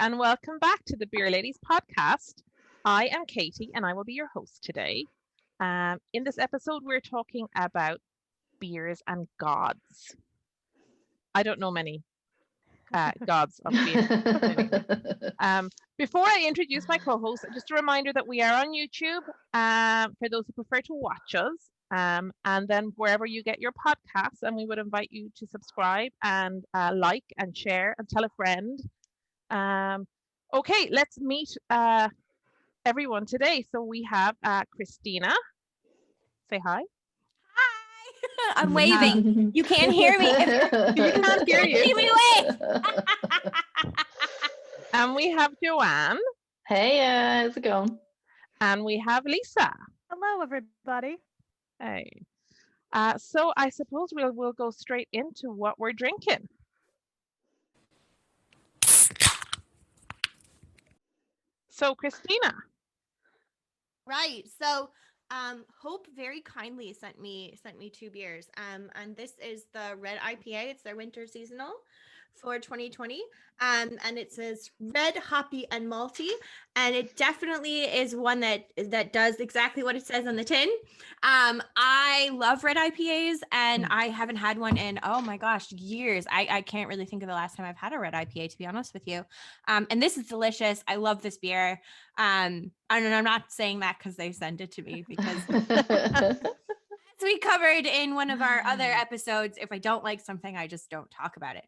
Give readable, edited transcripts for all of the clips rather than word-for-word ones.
and welcome back to the Beer Ladies podcast. I am Katie and I will be your host today. In this episode, we're talking about beers and gods. I don't know many gods of beer. Anyway. Before I introduce my co-host, just a reminder that we are on YouTube for those who prefer to watch us. And then wherever you get your podcasts, and we would invite you to subscribe and like and share and tell a friend. Okay, let's meet everyone today. So we have Christina. Say hi. Hi. I'm waving. You can't hear me. You can't hear you. See me wave. And we have Joanne. Hey, how's it going? And we have Lisa. Hello, everybody. Hey. So I suppose we'll go straight into what we're drinking. So Christina. Right. So Hope very kindly sent me 2 beers. And this is the red IPA. It's their winter seasonal for 2020. And it says red, hoppy, and malty. And it definitely is one that does exactly what it says on the tin. I love red IPAs, and I haven't had one in, oh my gosh, years. I can't really think of the last time I've had a red IPA, to be honest with you. And this is delicious. I love this beer. And I'm not saying that because they sent it to me, because as we covered in one of our other episodes, if I don't like something, I just don't talk about it.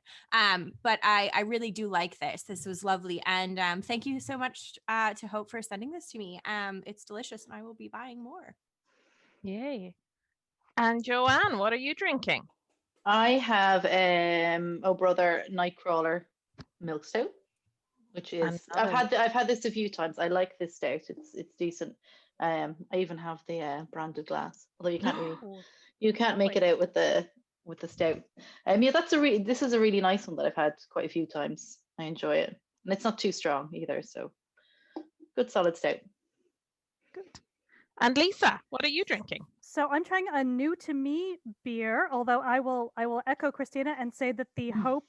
But I really do like this. This was lovely. And thank you so much to Hope for sending this to me. It's delicious, and I will be buying more. Yay. And Joanne, what are you drinking? I have Oh Brother Nightcrawler milk stout, which is I've had this a few times. I like this stout. It's decent. I even have the branded glass, although you can't make it out with the stout. Yeah, this is a really nice one that I've had quite a few times. I enjoy it, and it's not too strong either. So good solid stout. Good. And Lisa, what are you drinking? So I'm trying a new to me beer, although I will echo Christina and say that the Hope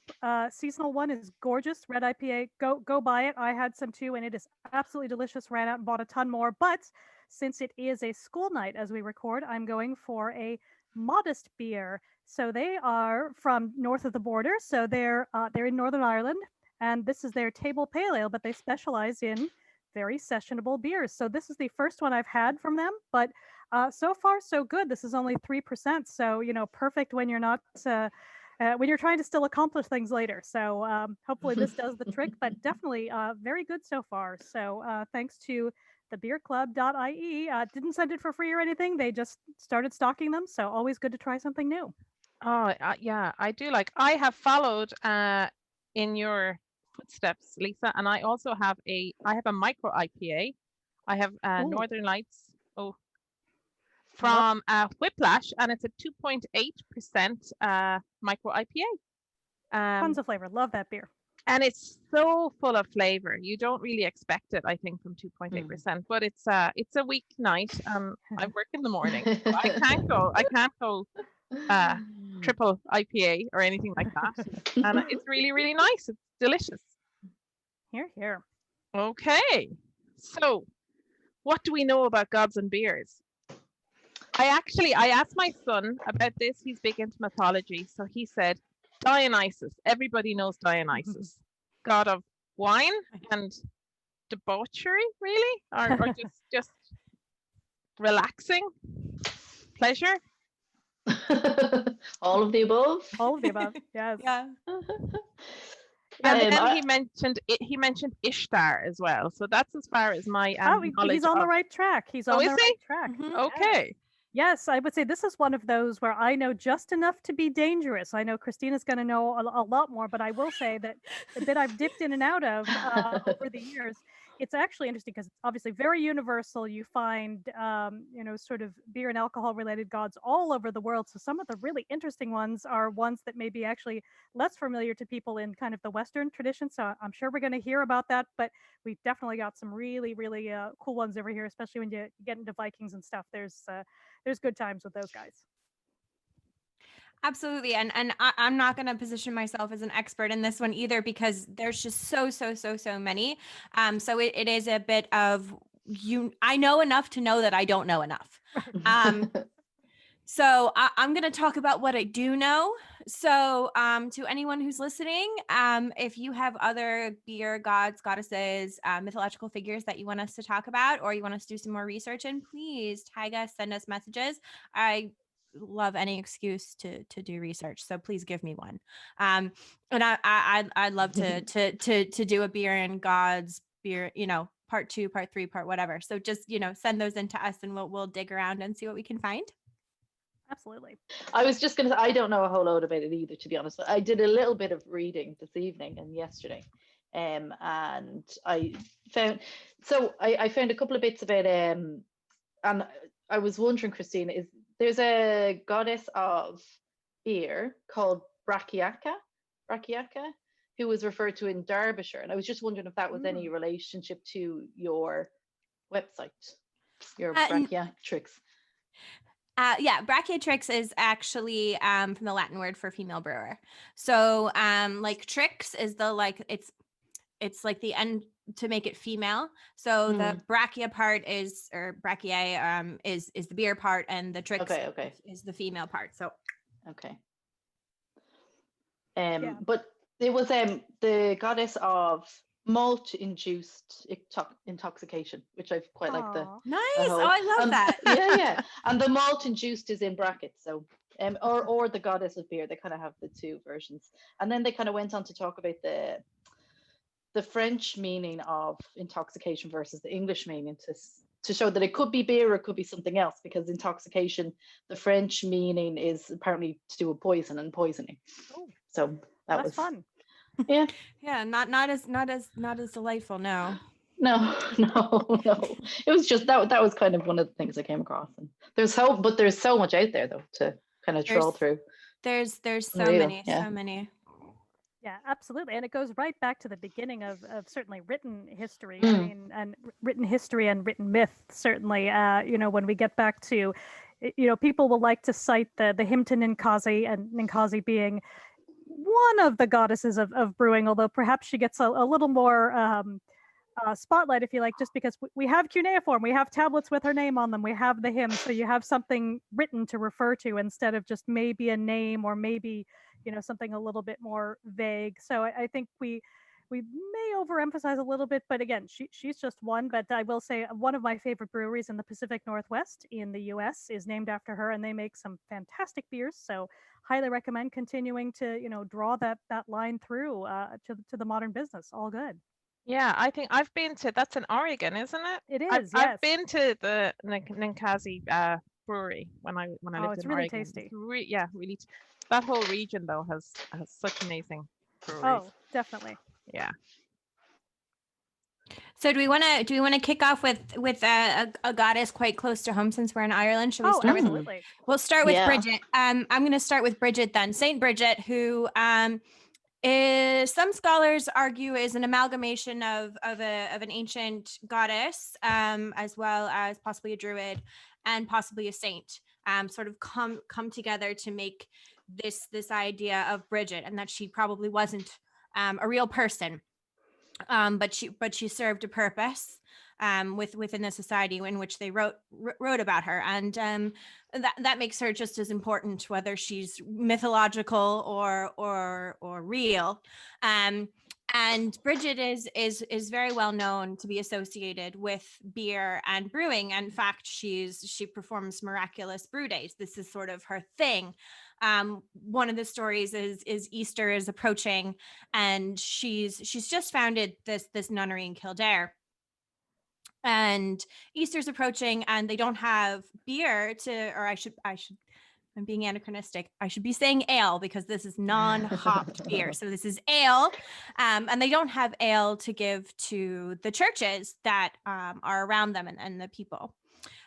seasonal one is gorgeous. Red IPA, go buy it. I had some too, and it is absolutely delicious. Ran out and bought a ton more. But since it is a school night as we record, I'm going for a modest beer. So they are from north of the border. So they're in Northern Ireland, and this is their table pale ale, but they specialize in very sessionable beers. So this is the first one I've had from them, but so far so good. This is only 3%, so perfect when you're not when you're trying to still accomplish things later. So hopefully this does the trick, but definitely very good so far. So thanks to thebeerclub.ie. Didn't send it for free or anything. They just started stocking them, so always good to try something new. Oh yeah, I do like. I have followed in your footsteps, Lisa, and I also have a micro IPA. I have Northern Lights from Whiplash, and it's a 2.8% micro IPA. Tons of flavor. Love that beer. And it's so full of flavor. You don't really expect it, I think, from 2.8%. But it's a weeknight. I work in the morning, so I can't go triple IPA or anything like that. And it's really, really nice. It's delicious. Here. Okay. So what do we know about gods and beers? I asked my son about this. He's big into mythology. So he said, Dionysus. Everybody knows Dionysus. God of wine and debauchery, really? Or just relaxing? Pleasure? All of the above? All of the above, yes. Yeah. And then he mentioned Ishtar as well. So that's as far as my knowledge. He's on the right track. He's on the right track. Mm-hmm. Okay. Yes, I would say this is one of those where I know just enough to be dangerous. I know Christina's going to know a lot more, but I will say that the bit I've dipped in and out of over the years, it's actually interesting because it's obviously very universal. You find, sort of beer and alcohol related gods all over the world. So some of the really interesting ones are ones that may be actually less familiar to people in kind of the Western tradition. So I'm sure we're going to hear about that, but we've definitely got some really, really cool ones over here, especially when you get into Vikings and stuff. There's good times with those guys. Absolutely. And I'm not going to position myself as an expert in this one either, because there's just so many. So it is a bit of I know enough to know that I don't know enough. So I'm going to talk about what I do know. So to anyone who's listening, if you have other beer gods, goddesses, mythological figures that you want us to talk about, or you want us to do some more research in, please tag us, send us messages. I love any excuse to do research, so please give me one. And I'd love to do a beer and gods beer, part 2, part 3, part whatever. So just send those in to us, and we'll dig around and see what we can find. Absolutely. I was just going to say, I don't know a whole load about it either, to be honest. I did a little bit of reading this evening and yesterday. And I found a couple of bits about and I was wondering, Christina, there's a goddess of beer called Brachiaca, who was referred to in Derbyshire, and I was just wondering if that was any relationship to your website, your Brachiatrix. Yeah, Brachiotrix is actually from the Latin word for female brewer. So like trix is it's like the end to make it female. So the brachia part is, or brachiae is the beer part, and the trix is the female part. So but it was the goddess of malt-induced intoxication, which I've quite liked. Nice. I love that. Yeah. And the malt-induced is in brackets, so or the goddess of beer. They kind of have the two versions, and then they kind of went on to talk about the French meaning of intoxication versus the English meaning to show that it could be beer or it could be something else, because intoxication, the French meaning is apparently to do with poison and poisoning. So that was fun. Yeah, not as delightful. No. It was just that was kind of one of the things I came across. And there's so much out there though to kind of troll through. There's so many. Yeah, absolutely. And it goes right back to the beginning of certainly written history. I mean, and written history and written myth, certainly, when we get back to, people will like to cite the hymn to Ninkasi, and Ninkasi being one of the goddesses of brewing, although perhaps she gets a little more spotlight, if you like, just because we have cuneiform, we have tablets with her name on them, we have the hymn, so you have something written to refer to instead of just maybe a name or maybe something a little bit more vague. So I think we may overemphasize a little bit, but again, she's just one. But I will say one of my favorite breweries in the Pacific Northwest in the US is named after her, and they make some fantastic beers. So highly recommend continuing to draw that line through to the modern business. All good. Yeah, I think I've been to, that's in Oregon, isn't it? It is, yes. I've been to the Ninkasi brewery when I lived in Oregon. It's really tasty. Really. That whole region though has such amazing breweries. Oh, definitely. Yeah. So do we want to kick off with a goddess quite close to home, since we're in Ireland? Should we start absolutely. with? We'll start with Bridget. I'm going to start with Bridget then. St Brigid, who is, some scholars argue, is an amalgamation of an ancient goddess, as well as possibly a druid and possibly a saint, sort of come together to make this idea of Bridget, and that she probably wasn't a real person, but she served a purpose within the society in which they wrote about her, and that makes her just as important, whether she's mythological or real. And Bridget is very well known to be associated with beer and brewing. In fact, she performs miraculous brew days. This is sort of her thing. One of the stories is Easter is approaching, and she's just founded this nunnery in Kildare. And Easter's approaching, and they don't have beer I'm being anachronistic. I should be saying ale, because this is non-hopped beer. So this is ale, and they don't have ale to give to the churches that are around them and the people.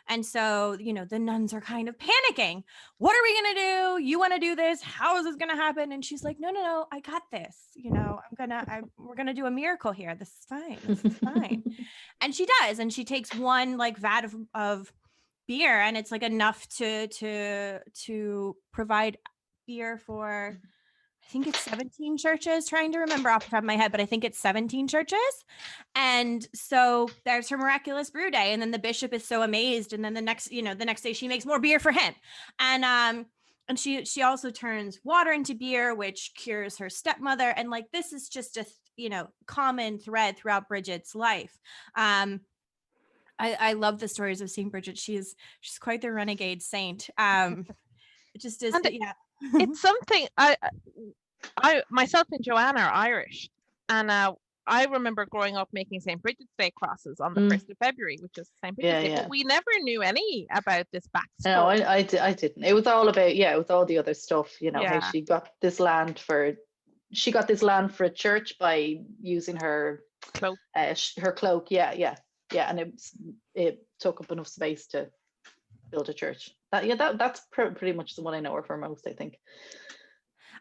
And so, the nuns are kind of panicking. What are we going to do? You want to do this? How is this going to happen? And she's like, no, I got this. We're going to do a miracle here. This is fine. And she does. And she takes one vat of beer, and it's enough to provide beer for, I think it's 17 churches, trying to remember off the top of my head, but I think it's 17 churches. And so there's her miraculous brew day. And then the bishop is so amazed. And then the next day she makes more beer for him. And she also turns water into beer, which cures her stepmother. And like, this is just a, common thread throughout Bridget's life. I love the stories of St. Bridget. She's quite the renegade saint. It just is. It's something I myself and Joanne are Irish, and I remember growing up making St. Brigid's Day crosses on the 1st of February, which is St. Brigid's Day. But we never knew any about this backstory. No, I didn't. It was all about, it was all the other stuff, how she got this land for a church by using her cloak. Her cloak, yeah, and it took up enough space to build a church. That's pretty much the one I know her for most, I think.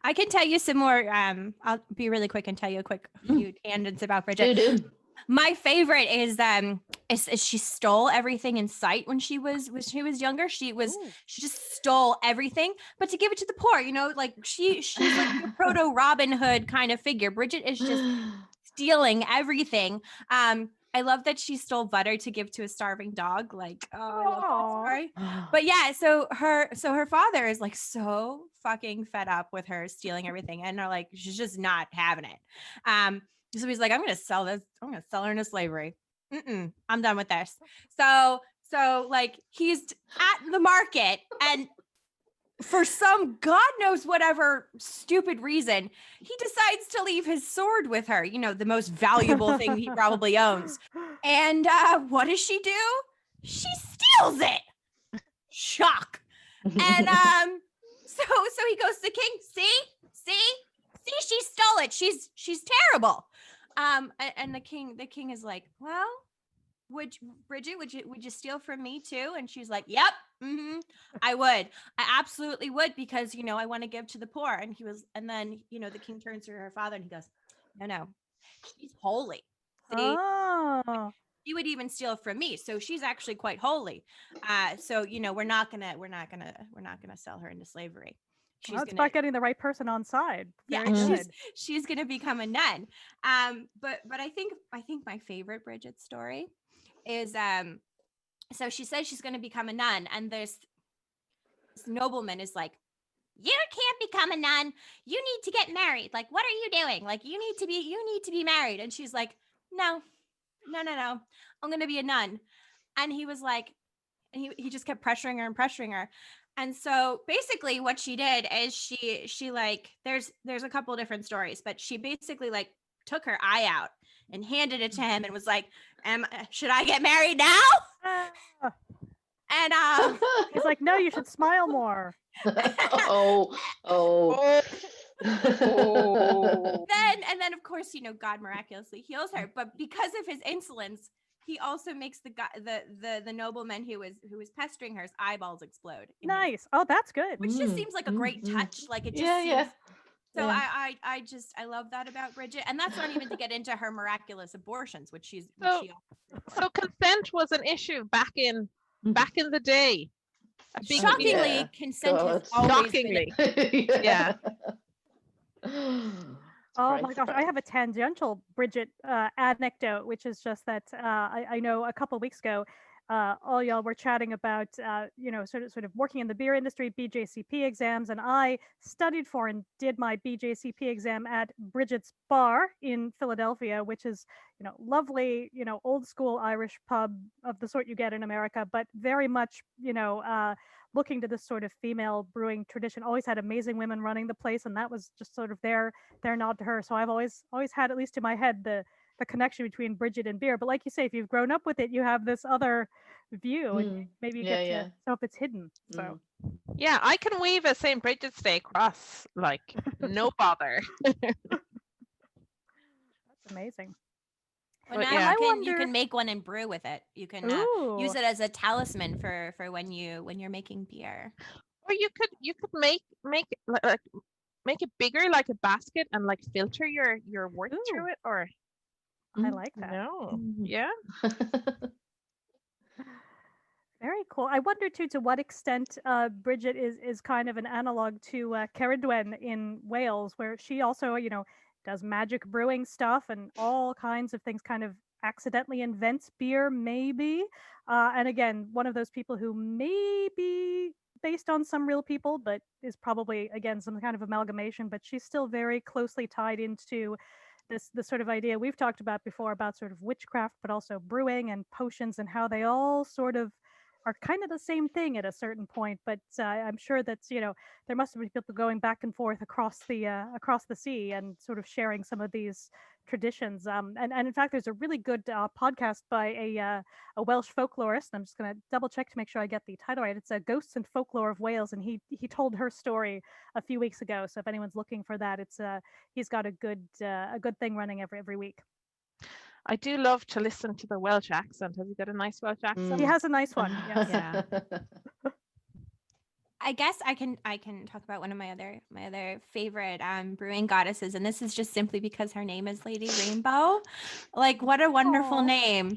I can tell you some more. I'll be really quick and tell you a few tangents about Bridget. Do. My favorite is she stole everything in sight when she was younger. She just stole everything, but to give it to the poor, like she's like your proto Robin Hood kind of figure. Bridget is just stealing everything. I love that she stole butter to give to a starving dog. Like, I love that story. But yeah, so her father is like so fucking fed up with her stealing everything, and they're like, she's just not having it. So he's like, I'm gonna sell this. I'm gonna sell her into slavery. I'm done with this. So like he's at the market, and for some God knows whatever stupid reason, he decides to leave his sword with her, the most valuable thing he probably owns. And what does she do? She steals it. Shock. And so he goes to the king. See, she stole it. She's terrible. And the king is like, well, Bridget, would you steal from me too? And she's like, yep, I would. I absolutely would, because I want to give to the poor. And then the king turns to her father and he goes, no, she's holy. See? She would even steal from me, so she's actually quite holy. So we're not gonna sell her into slavery. It's about getting the right person on side. She's gonna become a nun. But I think my favorite Bridget story is so she says she's gonna become a nun, and this nobleman is like, you can't become a nun. You need to get married. Like, what are you doing? Like, you need to be married. And she's like, no. I'm gonna be a nun. And he was like, and he just kept pressuring her. And so basically what she did is she like, there's a couple of different stories, but she basically like took her eye out and handed it to him and was like, should I get married now? And he's like, no, you should smile more. Oh. Then of course, God miraculously heals her, but because of his insolence, he also makes the nobleman who was pestering her, his eyeballs explode. Nice. Oh, that's good. Which just seems like a great touch. Like it just seems. So I love that about Bridget, and that's not even to get into her miraculous abortions, which she. So consent was an issue back in the day. Shockingly, consent has always been. Yeah. Oh my gosh, I have a tangential Bridget anecdote, which is just that I know a couple of weeks ago, all y'all were chatting about sort of working in the beer industry, BJCP exams, and I studied for and did my BJCP exam at Bridget's Bar in Philadelphia, which is lovely, old school Irish pub of the sort you get in America, but very much looking to this sort of female brewing tradition. Always had amazing women running the place, and that was just sort of their nod to her. So I've always had, at least in my head, the connection between Bridget and beer. But like you say, if you've grown up with it, you have this other view, and maybe you get to know if it's hidden. So yeah, I can weave a St. Brigid's Day cross like no bother. That's amazing. Well, now you can make one and brew with it. You can use it as a talisman for when you're making beer. Or you could make it bigger, like a basket, and like filter your wort through it. Or I like that. No, yeah. Very cool. I wonder too to what extent Bridget is kind of an analog to Cerridwen in Wales, where she also, does magic brewing stuff and all kinds of things, kind of accidentally invents beer, maybe. And again, one of those people who may be based on some real people, but is probably, again, some kind of amalgamation, but she's still very closely tied into this sort of idea we've talked about before about sort of witchcraft, but also brewing and potions and how they all sort of are kind of the same thing at a certain point. But I'm sure that there must have been people going back and forth across the sea and sort of sharing some of these traditions. And in fact, there's a really good podcast by a Welsh folklorist. I'm just going to double check to make sure I get the title right. It's Ghosts and Folklore of Wales, and he told her story a few weeks ago. So if anyone's looking for that, it's he's got a good thing running every week. I do love to listen to the Welsh accent. Has he got a nice Welsh accent? He has a nice one. Yes. Yeah. I guess I can talk about one of my other favorite brewing goddesses, and this is just simply because her name is Lady Rainbow. Like, what a wonderful name.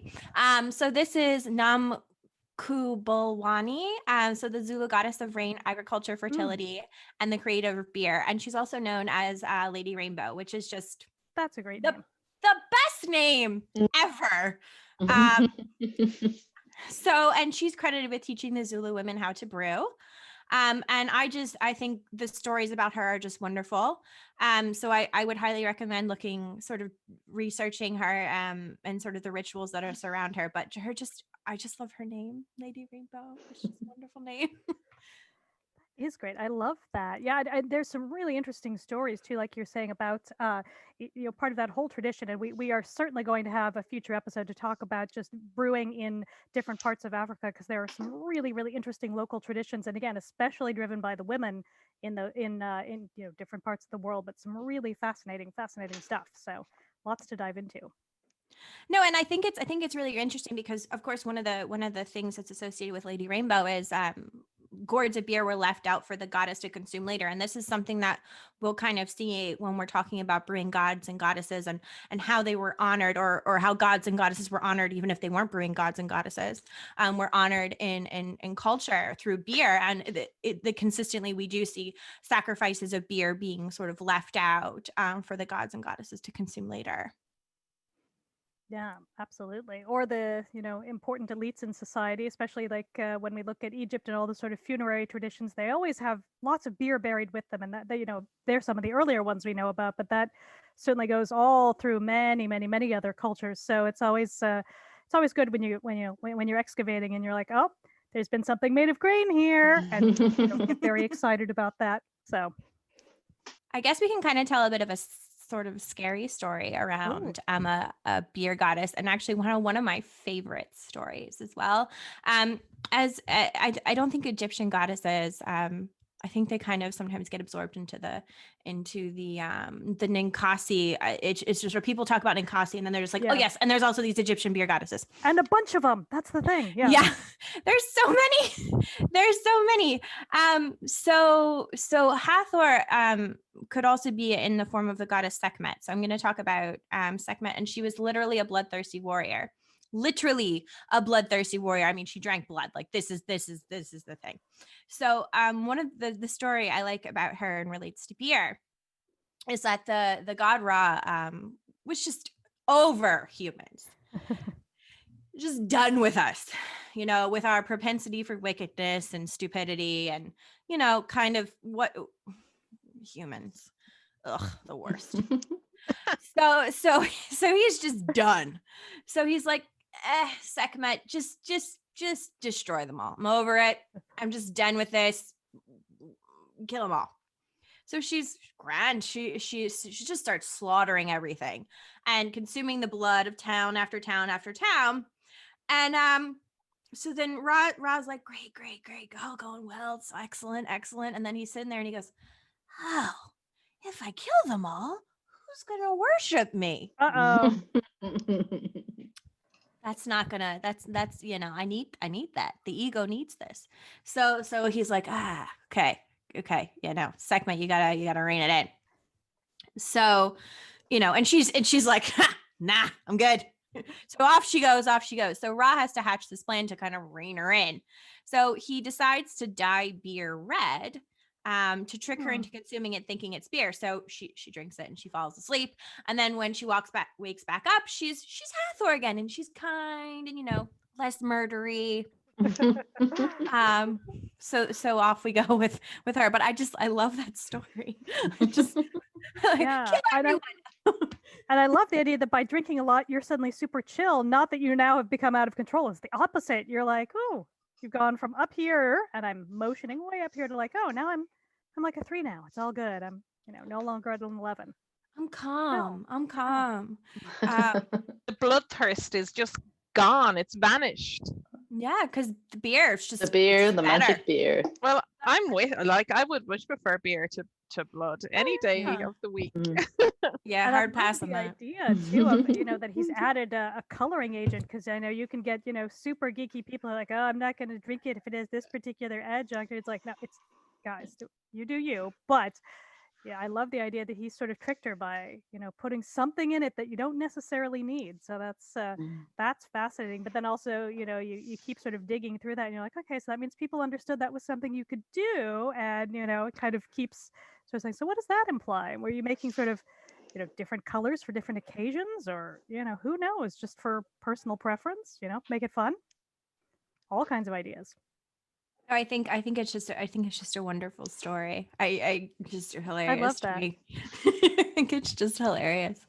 So this is Nomkhubulwane, so the Zulu goddess of rain, agriculture, fertility, and the creator of beer. And she's also known as Lady Rainbow, which is just that's a great name. The best name ever. And she's credited with teaching the Zulu women how to brew. And I think the stories about her are just wonderful. So I would highly recommend researching her and sort of the rituals that are surround her. But I just love her name, Lady Rainbow. It's just a wonderful name. Is great. I love that. Yeah, there's some really interesting stories too, like you're saying about part of that whole tradition. And we are certainly going to have a future episode to talk about just brewing in different parts of Africa, because there are some really, really interesting local traditions, and again, especially driven by the women in different parts of the world. But some really fascinating stuff. So lots to dive into. No, and I think it's really interesting because, of course, one of the things that's associated with Lady Rainbow is gourds of beer were left out for the goddess to consume later. And this is something that we'll kind of see when we're talking about brewing gods and goddesses and how they were honored, or how gods and goddesses were honored, even if they weren't brewing gods and goddesses, were honored in culture through beer. And consistently we do see sacrifices of beer being sort of left out for the gods and goddesses to consume later. Yeah, absolutely. Or the, important elites in society, especially like when we look at Egypt and all the sort of funerary traditions, they always have lots of beer buried with them. And that, they're some of the earlier ones we know about, but that certainly goes all through many, many, many other cultures. So it's always good when you're excavating and you're like, oh, there's been something made of grain here, and get very excited about that. So I guess we can kind of tell a bit of a sort of scary story around a beer goddess, and actually one of my favorite stories as well. As I don't think Egyptian goddesses, I think they kind of sometimes get absorbed into the Ninkasi. It's just where people talk about Ninkasi and then they're just like, oh yes, and there's also these Egyptian beer goddesses, and a bunch of them. That's the thing. Yeah. There's so many. So Hathor could also be in the form of the goddess Sekhmet. So I'm going to talk about Sekhmet, and she was literally a bloodthirsty warrior. I mean, she drank blood. Like this is the thing. So one of the story I like about her and relates to beer is that the god Ra was just over humans. Just done with us, with our propensity for wickedness and stupidity and, kind of what humans, the worst. So he's just done. So he's like, Sekhmet, just destroy them all. I'm over it. I'm just done with this. Kill them all. So she's grand. She just starts slaughtering everything and consuming the blood of town after town after town. And so then Ra's like, great, going well. It's excellent. And then he's sitting there and he goes, oh, if I kill them all, who's gonna worship me? Uh-oh. That's not gonna, that's, I need that. The ego needs this. So he's like, okay. Sekhmet, you gotta rein it in. So, and she's like, nah, I'm good. So off she goes. So Ra has to hatch this plan to kind of rein her in. So he decides to dye beer red to trick her into consuming it, thinking it's beer. So she drinks it and she falls asleep. And then when she wakes back up, she's Hathor again, and she's kind and less murdery. So off we go with her. But I love that story. Just Yeah, kill everyone. And I love the idea that by drinking a lot, you're suddenly super chill. Not that you now have become out of control. It's the opposite. You're like, oh, you've gone from up here, and I'm motioning way up here to like, oh, now I'm like a 3 now. It's all good. I'm no longer at an 11. I'm calm. I'm calm. The bloodthirst is just gone. It's vanished. Yeah, because the beer, it's just the magic beer. Well, I'm with I would much prefer beer to blood any day of the week. Yeah, hard pass on that. Idea too of that he's added a coloring agent, because I know you can get super geeky people who are like, oh, I'm not going to drink it if it has this particular adjunct. It's like, no, it's guys, you do you. But yeah, I love the idea that he sort of tricked her by putting something in it that you don't necessarily need. So that's fascinating. But then also you keep sort of digging through that, and you're like, okay, so that means people understood that was something you could do, and it kind of keeps sort of saying, so what does that imply? Were you making sort of different colors for different occasions, or who knows, just for personal preference? Make it fun. All kinds of ideas. I think it's just a wonderful story. I just hilarious. I love that. I think it's just hilarious.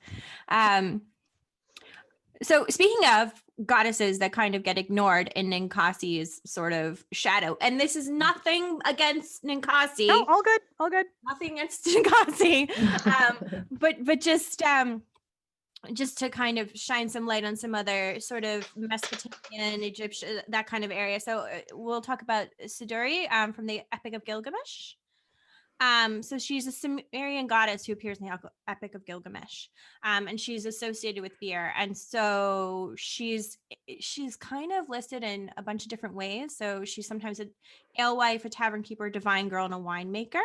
So speaking of goddesses that kind of get ignored in Ninkasi's sort of shadow, and this is nothing against Ninkasi. No, all good. Nothing against Ninkasi. But just to kind of shine some light on some other sort of Mesopotamian, Egyptian, that kind of area. So we'll talk about Suduri from the Epic of Gilgamesh. So she's a Sumerian goddess who appears in the Epic of Gilgamesh, and she's associated with beer. And so she's kind of listed in a bunch of different ways. So she's sometimes an alewife, a tavern keeper, divine girl, and a winemaker.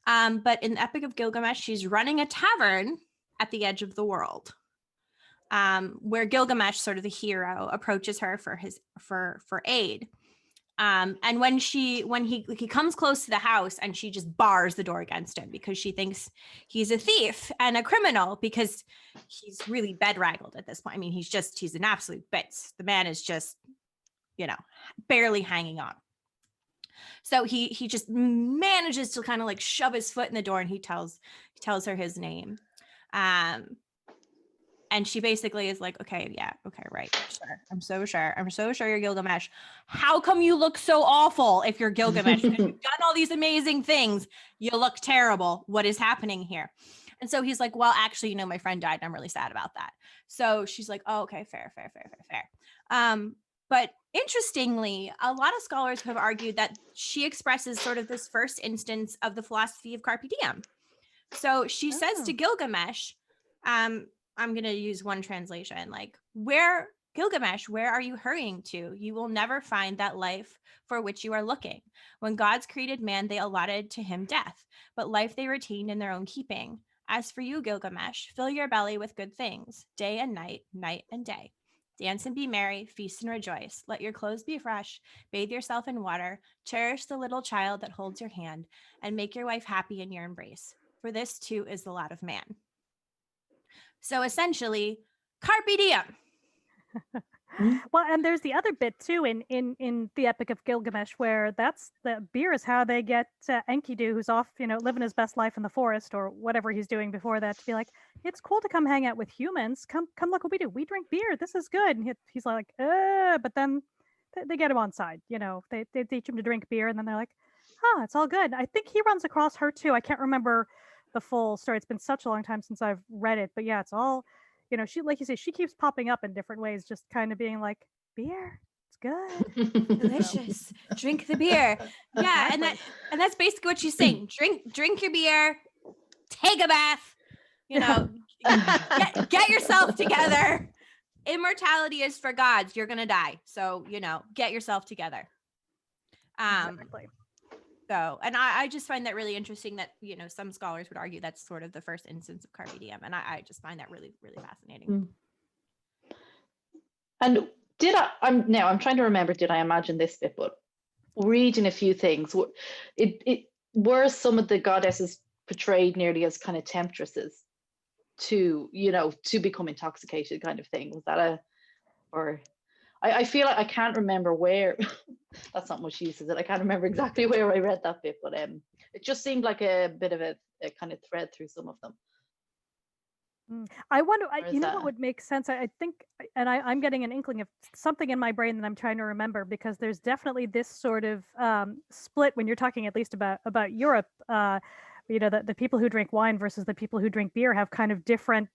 But in the Epic of Gilgamesh, she's running a tavern at the edge of the world, where Gilgamesh, sort of the hero, approaches her for aid. And when he comes close to the house, and she just bars the door against him because she thinks he's a thief and a criminal, because he's really bedraggled at this point. I mean, he's an absolute bits. The man is just, barely hanging on. So he just manages to kind of like shove his foot in the door, and he tells her his name. And she basically is like, okay, yeah, okay, right, sure. I'm so sure you're Gilgamesh. How come you look so awful if you're Gilgamesh? Because you've done all these amazing things. You look terrible. What is happening here? And so he's like, well, actually, my friend died, and I'm really sad about that. So she's like, oh, okay, fair. But interestingly, a lot of scholars have argued that she expresses sort of this first instance of the philosophy of carpe diem. So she says to Gilgamesh, I'm going to use one translation, like, Gilgamesh, where are you hurrying to? You will never find that life for which you are looking. When gods created man, they allotted to him death, but life they retained in their own keeping. As for you, Gilgamesh, fill your belly with good things, day and night, night and day. Dance and be merry, feast and rejoice. Let your clothes be fresh, bathe yourself in water, cherish the little child that holds your hand, and make your wife happy in your embrace. For this too is the lot of man. So essentially, carpe diem. Well, and there's the other bit too in the Epic of Gilgamesh, where that's the beer is how they get Enkidu, who's off, living his best life in the forest or whatever he's doing before that, to be like, it's cool to come hang out with humans. Come look what we do. We drink beer. This is good. And he's like, but then they get him on side. They teach him to drink beer, and then they're like, it's all good. I think he runs across her too. I can't remember the full story. It's been such a long time since I've read it, but yeah, it's all, she, like you say, she keeps popping up in different ways, just kind of being like, beer, it's good, delicious, drink the beer. Yeah, and that's basically what she's saying. Drink your beer, take a bath, get yourself together. Immortality is for gods. You're gonna die, so get yourself together. Exactly. So, and I just find that really interesting that, some scholars would argue that's sort of the first instance of carpe diem. And I just find that really, really fascinating. And I'm trying to remember, did I imagine this bit, but reading a few things, it were some of the goddesses portrayed nearly as kind of temptresses to, to become intoxicated kind of thing. Was that or I feel like I can't remember where, that's not much use, is it? I can't remember exactly where I read that bit, but it just seemed like a bit of a kind of thread through some of them. I wonder, Or what would make sense? I think, and I'm getting an inkling of something in my brain that I'm trying to remember, because there's definitely this sort of split when you're talking at least about Europe. The people who drink wine versus the people who drink beer have kind of different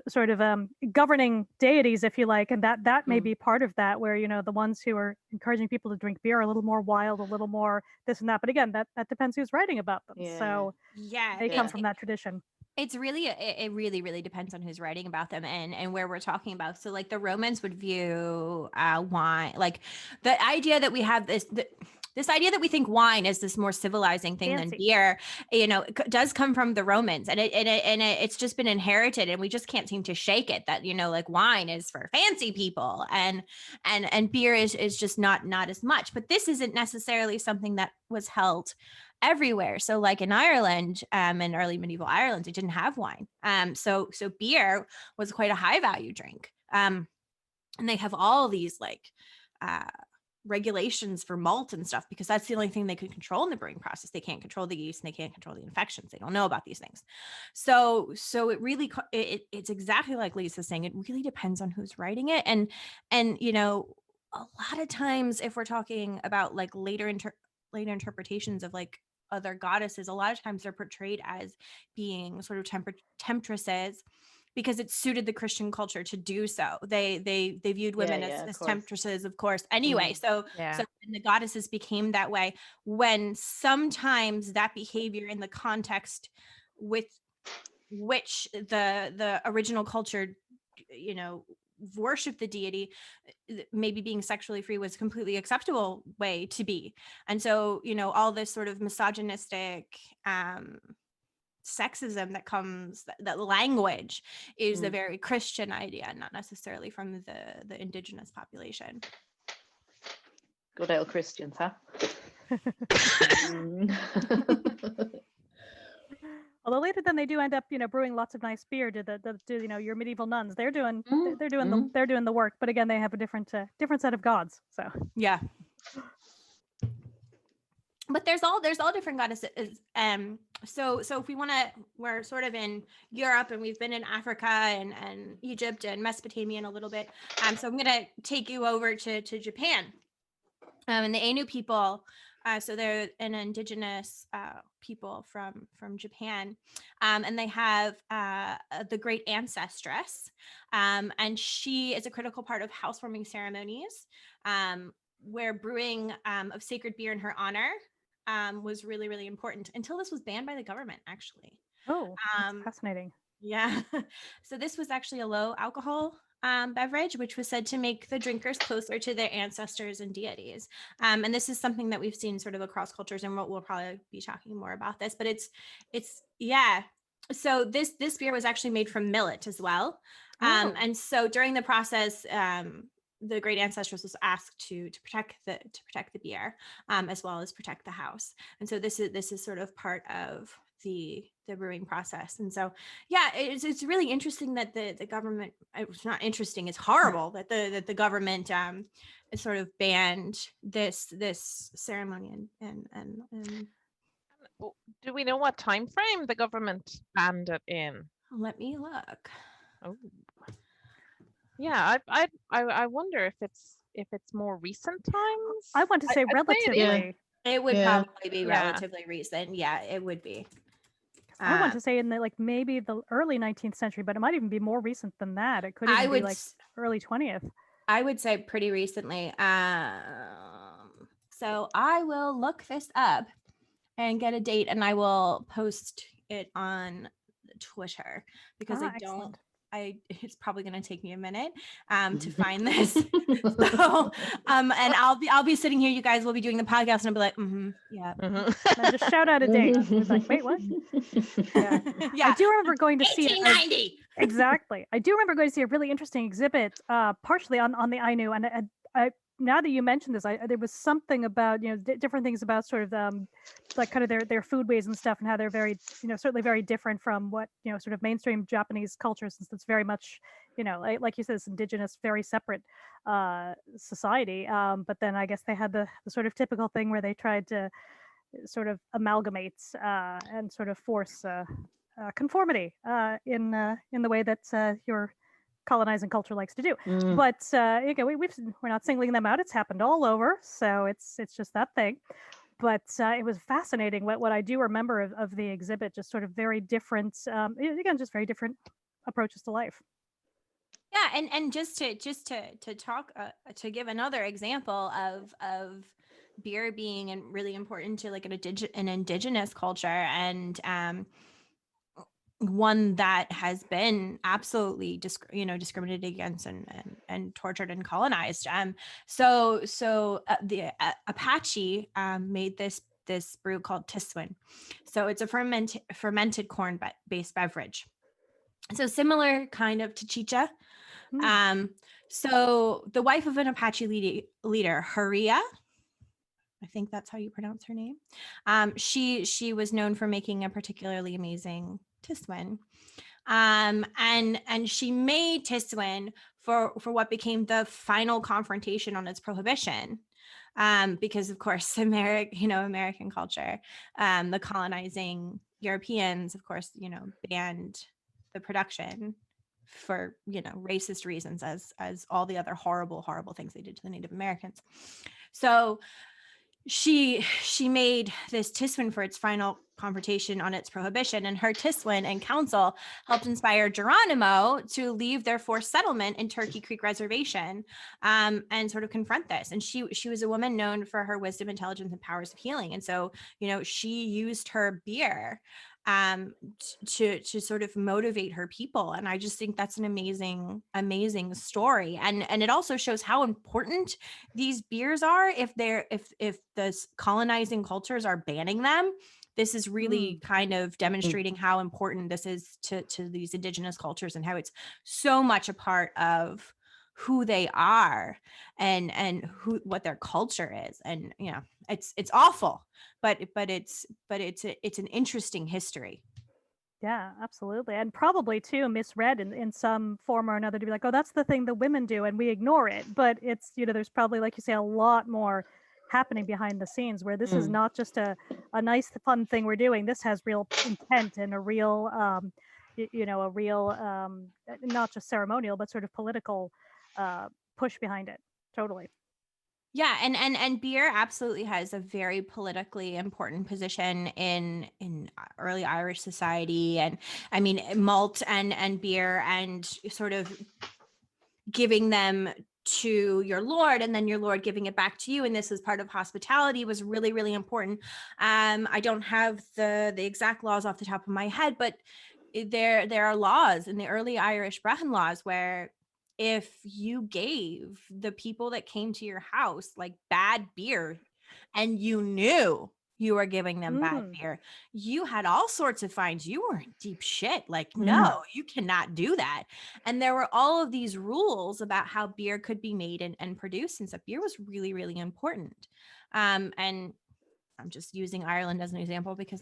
sort of governing deities, if you like, and that may be part of that, where the ones who are encouraging people to drink beer are a little more wild, a little more this and that. But again, that depends who's writing about them. Yeah. So they come from that tradition. It's really, it really, really depends on who's writing about them and where we're talking about. So like the Romans would view wine, like the idea that we have this idea that we think wine is this more civilizing thing than beer, does come from the Romans, and it's just been inherited, and we just can't seem to shake it, that, like wine is for fancy people and beer is just not as much. But this isn't necessarily something that was held everywhere. So like in Ireland, in early medieval Ireland, they didn't have wine. So beer was quite a high value drink. And they have all these regulations for malt and stuff, because that's the only thing they could control in the brewing process. They can't control the yeast, and they can't control the infections. They don't know about these things. So it really, it's exactly like Lisa's saying, it really depends on who's writing it. And a lot of times, if we're talking about like later interpretations of like other goddesses, a lot of times they're portrayed as being sort of temptresses, because it suited the Christian culture to do so. They viewed women as temptresses, of course. Anyway, so the goddesses became that way, when sometimes that behavior in the context with which the original culture, worship the deity, maybe being sexually free was a completely acceptable way to be. And so, all this sort of misogynistic sexism that language is a very Christian idea, not necessarily from the indigenous population. Good old Christians, huh? Although later then they do end up, brewing lots of nice beer. Your medieval nuns, they're doing the work, but again, they have a different set of gods. So yeah. But there's all different goddesses. So if we're sort of in Europe, and we've been in Africa and Egypt and Mesopotamia a little bit. So I'm gonna take you over to Japan. And the Ainu people, so they're an indigenous people from Japan, and they have the great ancestress, and she is a critical part of housewarming ceremonies, where brewing of sacred beer in her honor was really, really important, until this was banned by the government, actually. Oh, that's fascinating. Yeah. So this was actually a low alcohol beverage, which was said to make the drinkers closer to their ancestors and deities. And this is something that we've seen sort of across cultures, and we'll probably be talking more about this, but it's yeah. So this beer was actually made from millet as well. And so during the process, the great ancestress was asked to protect the beer, as well as protect the house. And so this is sort of part of the brewing process. And so it's really interesting that the government, it's not interesting, it's horrible that the government sort of banned this ceremony. And do we know what time frame the government banned it in? Let me look. Oh, yeah, I wonder if it's more recent times. I want to say relatively. It would probably be relatively recent. Yeah, it would be. I want to say in maybe the early 19th century, but it might even be more recent than that. It could even be like early 20th. I would say pretty recently. So I will look this up and get a date, and I will post it on Twitter, because it's probably going to take me a minute to find this. So and I'll be sitting here, you guys will be doing the podcast, and I'll be like, yeah. And just shout out a date. It's like, wait, what? Yeah. Yeah. I do remember going to see 1890. Exactly. I do remember going to see a really interesting exhibit, partially on the Ainu, and I now that you mentioned this, there was something about different things about sort of like kind of their foodways and stuff, and how they're very certainly very different from what sort of mainstream Japanese culture, since it's very much like you said, it's indigenous, very separate society. But then I guess they had the sort of typical thing where they tried to sort of amalgamate and sort of force conformity in the way that your colonizing culture likes to do. But we're not singling them out. It's happened all over, so it's just that thing. But it was fascinating. What I do remember of the exhibit, just sort of very different. Again, just very different approaches to life. Yeah, and just to talk to give another example of beer being really important to like an indigenous culture, and one that has been absolutely discriminated against and tortured and colonized. So the Apache made this brew called Tiswin. So it's a fermented corn based beverage. So similar kind of to chicha. So the wife of an Apache leader, Haria, I think that's how you pronounce her name. She was known for making a particularly amazing Tiswin. And she made Tiswin for what became the final confrontation on its prohibition. Because of course, American culture, the colonizing Europeans, of course, banned the production for racist reasons, as all the other horrible things they did to the Native Americans. So she made this Tiswin for its final confrontation on its prohibition, and her Tiswin and council helped inspire Geronimo to leave their forced settlement in Turkey Creek Reservation and sort of confront this. And she was a woman known for her wisdom, intelligence, and powers of healing. And so, she used her beer to sort of motivate her people. And I just think that's an amazing story. And it also shows how important these beers are. If the colonizing cultures are banning them, this is really kind of demonstrating how important this is to these indigenous cultures, and how it's so much a part of who they are and what their culture is. And it's awful, but it's an interesting history. Yeah, absolutely. And probably too misread in some form or another, to be like, oh, that's the thing the women do and we ignore it. But it's, there's probably, like you say, a lot more happening behind the scenes, where this is not just a nice, fun thing we're doing. This has real intent and a real, not just ceremonial, but sort of political push behind it. Totally. Yeah, and beer absolutely has a very politically important position in early Irish society. And I mean, malt and beer, and sort of giving them to your lord, and then your lord giving it back to you, and this is part of hospitality, was really, really important. I don't have the exact laws off the top of my head, but there are laws in the early Irish Brehon laws where if you gave the people that came to your house like bad beer, and you knew you were giving them bad beer, you had all sorts of fines. You were in deep shit. Like, no, you cannot do that. And there were all of these rules about how beer could be made and produced, and so beer was really, really important. And I'm just using Ireland as an example because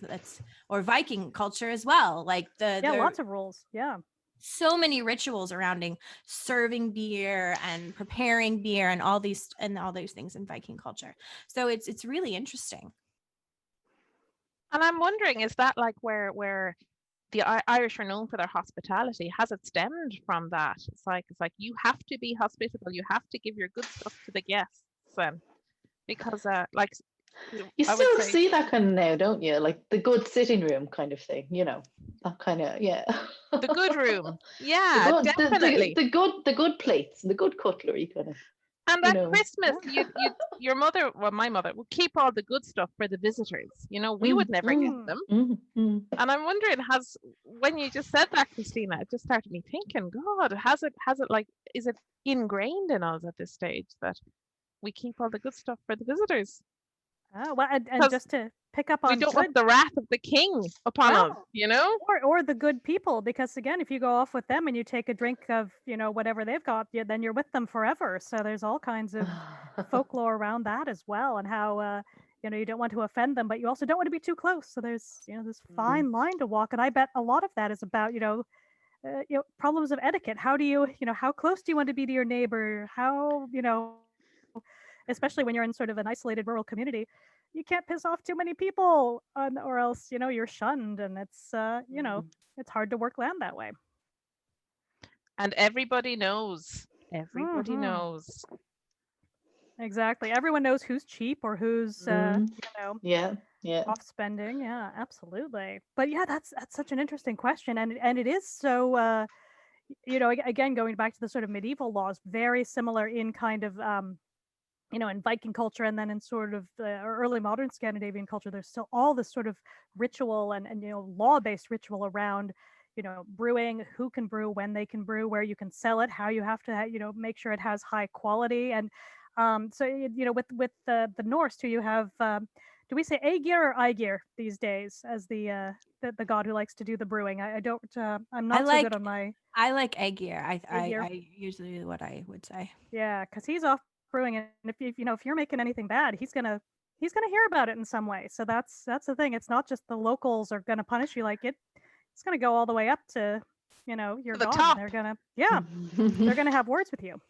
or Viking culture as well. Like lots of rules. Yeah. So many rituals surrounding serving beer and preparing beer and all those things in Viking culture. So it's really interesting. And I'm wondering, is that like where the Irish are known for their hospitality? Has it stemmed from that? It's like you have to be hospitable. You have to give your good stuff to the guests, because you still see that kind of now, don't you? Like the good sitting room kind of thing, that kind of, yeah. The good room, yeah, definitely. The good plates and the good cutlery kind of. And you at know. Christmas, your mother, well, my mother, would keep all the good stuff for the visitors. We would never get Mm. them. Mm. And I'm wondering, when you just said that, Christina, it just started me thinking, God, has it like, is it ingrained in us at this stage that we keep all the good stuff for the visitors? Oh, well, and Because just to pick up we on don't good, want the wrath of the king upon us, well, or the good people, because again, if you go off with them and you take a drink of, whatever they've got, then you're with them forever. So there's all kinds of folklore around that as well, and how you don't want to offend them, but you also don't want to be too close. So there's this fine line to walk, and I bet a lot of that is about problems of etiquette. How do you how close do you want to be to your neighbor? How especially when you're in sort of an isolated rural community, you can't piss off too many people, or else you're shunned, and it's hard to work land that way. and everybody knows. Everybody Hmm. knows. Exactly. Everyone knows who's cheap or who's Yeah. off spending. Yeah, absolutely. But yeah, that's such an interesting question, and it is so. Again, going back to the sort of medieval laws, very similar in kind of in Viking culture, and then in sort of early modern Scandinavian culture, there's still all this sort of ritual and law-based ritual around brewing, who can brew, when they can brew, where you can sell it, how you have to make sure it has high quality. And so with the Norse too, you have do we say Aegir or Aegir these days as the god who likes to do the brewing? I don't I'm not so good on my I like Aegir. Aegir. I usually what I would say. Yeah, because he's off brewing, and if you're making anything bad, he's gonna hear about it in some way. So that's the thing. It's not just the locals are gonna punish you like it. It's gonna go all the way up to your To the god, top. and they're gonna have words with you.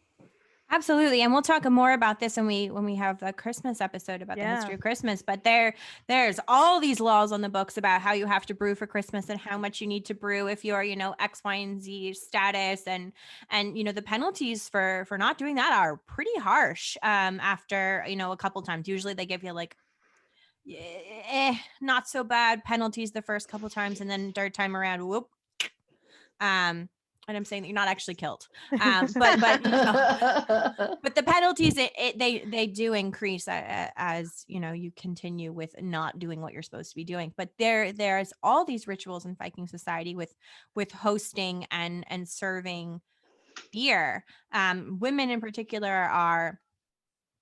Absolutely, and we'll talk more about this when we have the Christmas episode about the history of Christmas. But there's all these laws on the books about how you have to brew for Christmas and how much you need to brew if you're X, Y, and Z status, and the penalties for not doing that are pretty harsh. After a couple times, usually they give you like not so bad penalties the first couple times, and then third time around, whoop. And I'm saying that you're not actually killed, but but the penalties they do increase as you continue with not doing what you're supposed to be doing. But there's all these rituals in Viking society with hosting and serving beer. Women in particular are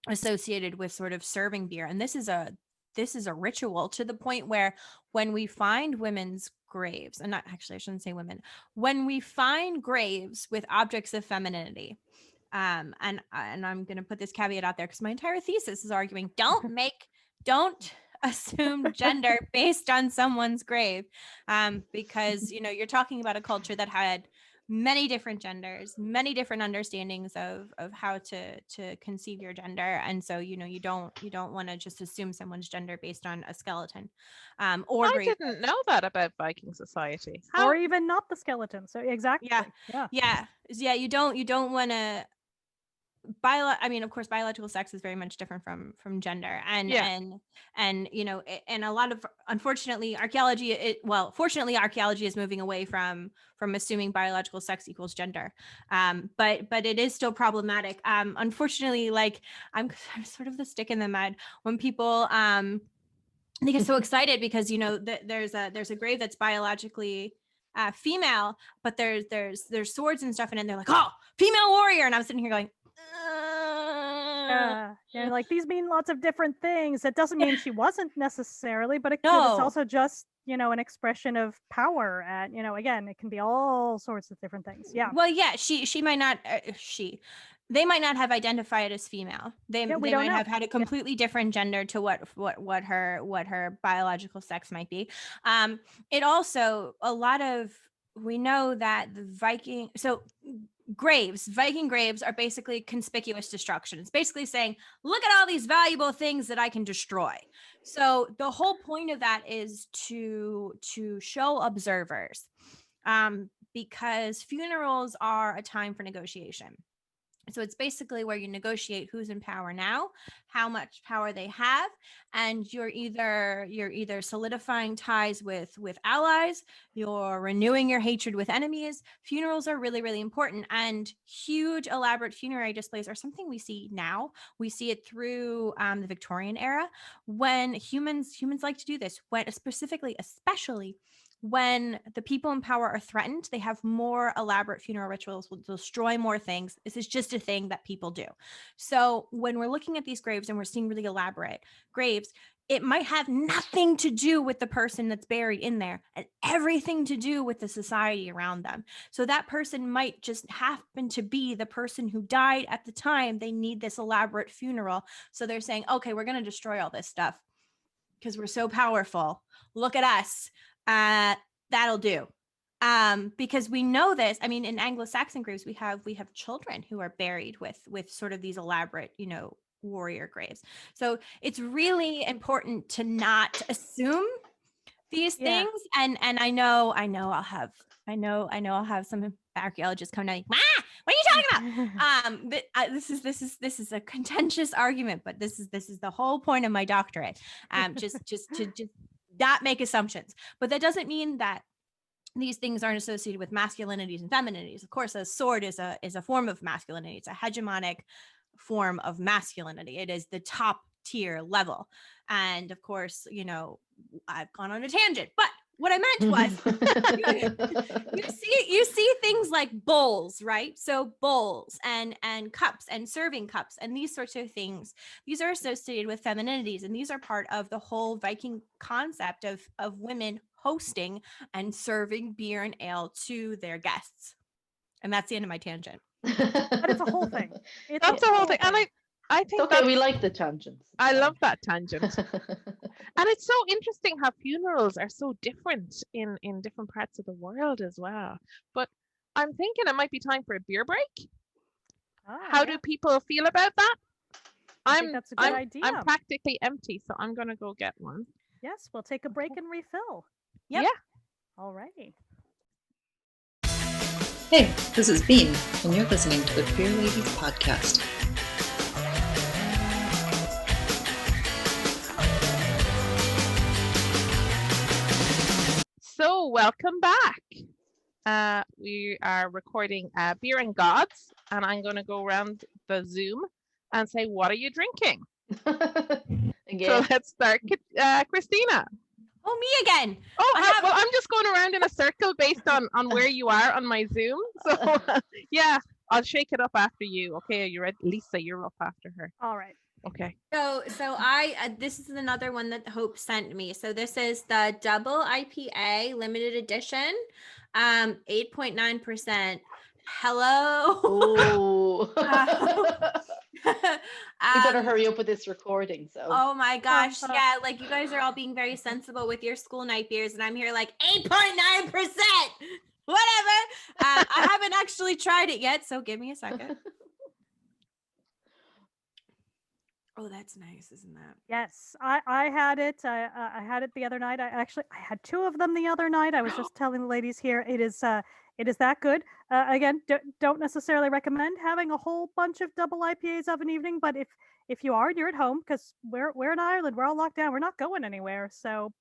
associated with sort of serving beer, and this is a ritual to the point where when we find women's graves, and not actually I shouldn't say women, when we find graves with objects of femininity, and I'm going to put this caveat out there because my entire thesis is arguing don't assume gender based on someone's grave, because you're talking about a culture that had many different genders, many different understandings of how to conceive your gender, and so you don't want to just assume someone's gender based on a skeleton, or I grave. didn't know that about Viking society. Or even not the skeleton. So exactly. Yeah. You don't want to. I mean, of course, biological sex is very much different from gender, and and a lot of, unfortunately, fortunately, archaeology is moving away from assuming biological sex equals gender, but it is still problematic. Unfortunately, like I'm sort of the stick in the mud when people they get so excited because there's a grave that's biologically female, but there's swords and stuff in it, and they're like, oh, female warrior, and I'm sitting here going. Yeah, like these mean lots of different things. It doesn't mean she wasn't necessarily, but it's also just an expression of power. And again, it can be all sorts of different things. Yeah. Well, yeah, she might not. They might not have identified as female. They might have had a completely different gender to what her biological sex might be. It also we know that the Viking Viking graves are basically conspicuous destruction. It's basically saying, look at all these valuable things that I can destroy. So the whole point of that is to show observers, because funerals are a time for negotiation. So it's basically where you negotiate who's in power now, how much power they have, and you're either solidifying ties with allies, you're renewing your hatred with enemies. Funerals are really, really important, and huge elaborate funerary displays are something we see now. We see it through the Victorian era, when humans like to do this, when especially when the people in power are threatened. They have more elaborate funeral rituals, will destroy more things. This is just a thing that people do. So when we're looking at these graves and we're seeing really elaborate graves, it might have nothing to do with the person that's buried in there and everything to do with the society around them. So that person might just happen to be the person who died at the time they need this elaborate funeral. So they're saying, okay, we're going to destroy all this stuff because we're so powerful. Look at us. That'll do. Because we know this. I mean, in Anglo-Saxon graves, we have children who are buried with sort of these elaborate, warrior graves. So it's really important to not assume these things. And I know I'll have some archaeologists come down like, what are you talking about? But this is a contentious argument, but this is the whole point of my doctorate. Just to not make assumptions. But that doesn't mean that these things aren't associated with masculinities and femininities. Of course, a sword is a form of masculinity. It's a hegemonic form of masculinity. It is the top tier level. And of course, I've gone on a tangent, but what I meant was you see things like bowls, right? So bowls and cups and serving cups and these sorts of things. These are associated with femininities, and these are part of the whole Viking concept of women hosting and serving beer and ale to their guests. And that's the end of my tangent. But it's a whole thing. That's a whole thing. And I think okay, we like the tangents. I love that tangent. And it's so interesting how funerals are so different in different parts of the world as well. But I'm thinking it might be time for a beer break. How do people feel about that? I think that's a good idea. I'm practically empty, so I'm going to go get one. Yes, we'll take a break and refill. Yep. Yeah. All righty. Hey, this is Bean, and you're listening to the Beer Ladies podcast. So, welcome back. We are recording Beer and Gods, and I'm going to go around the Zoom and say, what are you drinking? So let's start. Christina. Oh, me again. Oh, well, I'm just going around in a circle based on where you are on my Zoom. So, yeah, I'll shake it up after you. Okay, are you ready? Lisa, you're up after her. All right. Okay. So I this is another one that Hope sent me. So this is the double IPA limited edition, 8.9%. Hello. Oh. We better hurry up with this recording. So. Oh my gosh, yeah, like you guys are all being very sensible with your school night beers, and I'm here like 8.9%. Whatever. I haven't actually tried it yet, so give me a second. Oh, that's nice, isn't that? Yes, I had it. I had it the other night. I had two of them the other night. I was just telling the ladies here. It is that good. Again, don't necessarily recommend having a whole bunch of double IPAs of an evening, but if you are and you're at home, because we're in Ireland, we're all locked down, we're not going anywhere, so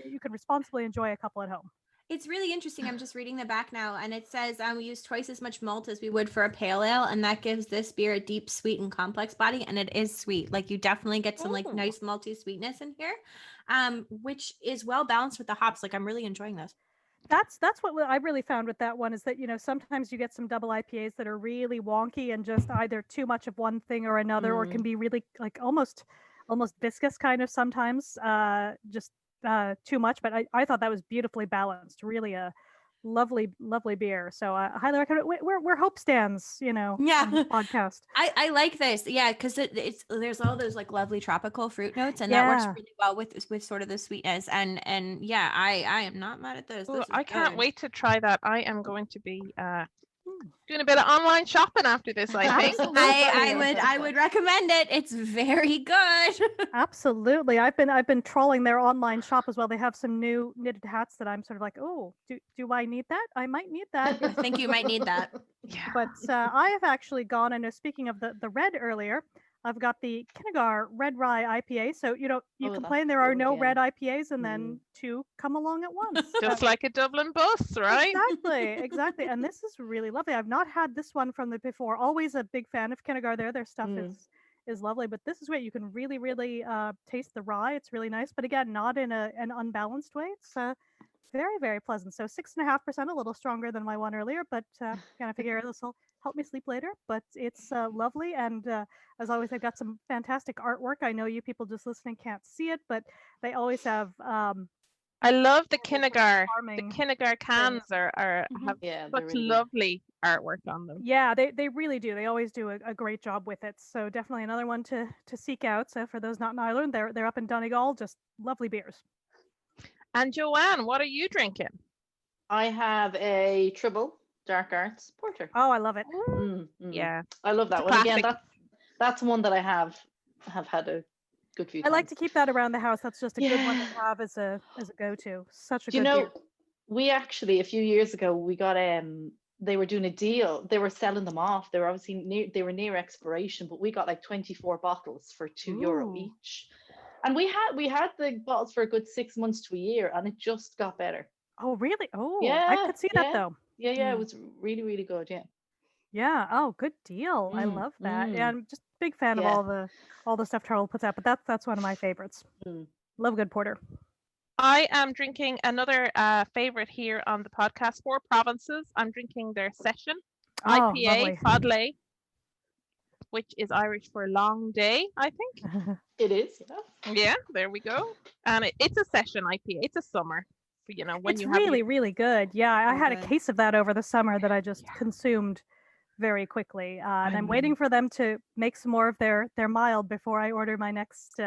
you can responsibly enjoy a couple at home. It's really interesting. I'm just reading the back now, and it says we use twice as much malt as we would for a pale ale, and that gives this beer a deep, sweet, and complex body, and it is sweet. Like you definitely get some like nice malty sweetness in here, which is well balanced with the hops. Like I'm really enjoying this. That's what I really found with that one is that, sometimes you get some double IPAs that are really wonky and just either too much of one thing or another, or can be really like almost viscous kind of sometimes, just too much. But I thought that was beautifully balanced, really a lovely beer. So I highly recommend it. We're Hope stands, podcast. I like this, because it's there's all those like lovely tropical fruit notes, and that works really well with sort of the sweetness, and I am not mad at those. I can't wait to try that. I am going to be Doing a bit of online shopping after this, I think. Absolutely. I would recommend it. It's very good. Absolutely. I've been trawling their online shop as well. They have some new knitted hats that I'm sort of like, oh, do I need that? I might need that. I think you might need that. Yeah. But I have actually gone, I know, speaking of the red earlier, I've got the Kindergart Redry Ipa. So, you Oh, complain that's there are good, no yeah. red IPAs and then two come along at once. Just like a Dublin bus, right? Exactly. And this is really lovely. I've not had this one from the before. Always a big fan of Kindergart there. Their stuff is lovely, but this is great. You can really, really taste the rye. It's really nice, but again, not in an unbalanced way. It's very, very pleasant. So 6.5%, a little stronger than my one earlier, but kind of figure this will help me sleep later. But it's lovely, and as always, they've got some fantastic artwork. I know you people just listening can't see it, but they always have. I love the it's really Kindergart. The charming Kindergart cans have Yeah, they're such really good. lovely artwork on them. Yeah, they really do. They always do a great job with it. So definitely another one to seek out. So for those not in Ireland, they're up in Donegal. Just lovely beers. And Joanne, what are you drinking? I have a Tribble Dark Arts Porter. Oh, I love it. Yeah, I love that It's a one. Again, classic. that's one that I have had a good few I times. like to keep that around the house. That's just a good one to have as a go-to. Such a good beer. We actually a few years ago we got they were doing a deal. They were selling them off. They were obviously near expiration, but we got like 24 bottles for €2 each. And we had the bottles for a good 6 months to a year, and it just got better. Oh, really? Oh, Yeah, I could see that though. Yeah, it was really, really good. Yeah. Yeah. Oh, good deal. I love that. Yeah, I'm just a big fan of all the stuff Charles puts out, but that's one of my favorites. Love good porter. I am drinking another favorite here on the podcast, Four Provinces. I'm drinking their Session IPA, Fadley, which is Irish for long day, I think. It is, Yeah, there we go. And it's a Session IPA. It's a summer. When it's you really, really good. Yeah, I had good. a case of that over the summer that I just consumed very quickly. And I'm waiting for them to make some more of their mild before I order my next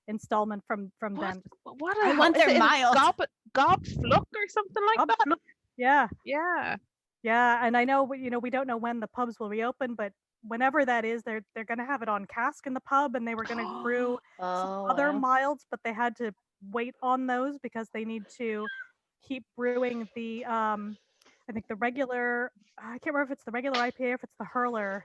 installment from them. What I want their mild. Gob Fluck or something like that. Yeah. Yeah. And I know we don't know when the pubs will reopen, but whenever that is, they're going to have it on cask in the pub, and they were going to brew some other milds, but they had to wait on those because they need to keep brewing the I think the regular, I can't remember if it's the regular IPA or if it's the Hurler,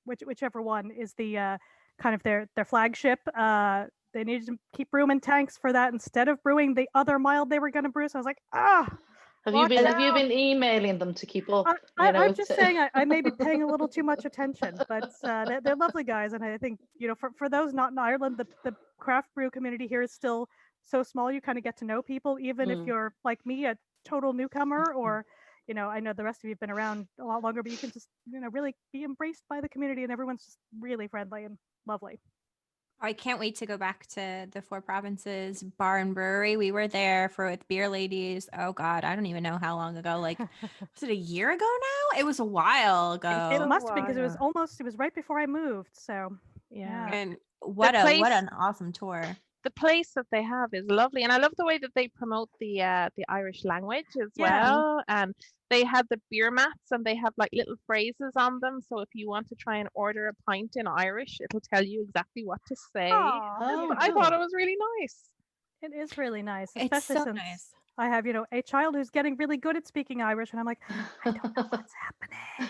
whichever one is the kind of their flagship. They needed to keep brewing in tanks for that instead of brewing the other mild they were going to brew. So I was like, Have you been emailing them to keep up? I'm just saying I may be paying a little too much attention, but they're lovely guys, and I think for those not in Ireland, the craft brew community here is still so small. You kind of get to know people, even if you're like me, a total newcomer, or I know the rest of you have been around a lot longer, but you can just really be embraced by the community, and everyone's just really friendly and lovely. I can't wait to go back to the Four Provinces Bar and Brewery. We were there with Beer Ladies. Oh God, I don't even know how long ago. Like, was it a year ago now? It was a while ago. It must have been, because it was right before I moved. So yeah. And what an awesome tour. The place that they have is lovely, and I love the way that they promote the Irish language as well. And they had the beer mats, and they have like little phrases on them. So if you want to try and order a pint in Irish, it'll tell you exactly what to say. I thought it was really nice. It is really nice, It's especially so since nice. I have a child who's getting really good at speaking Irish, and I'm like, I don't know what's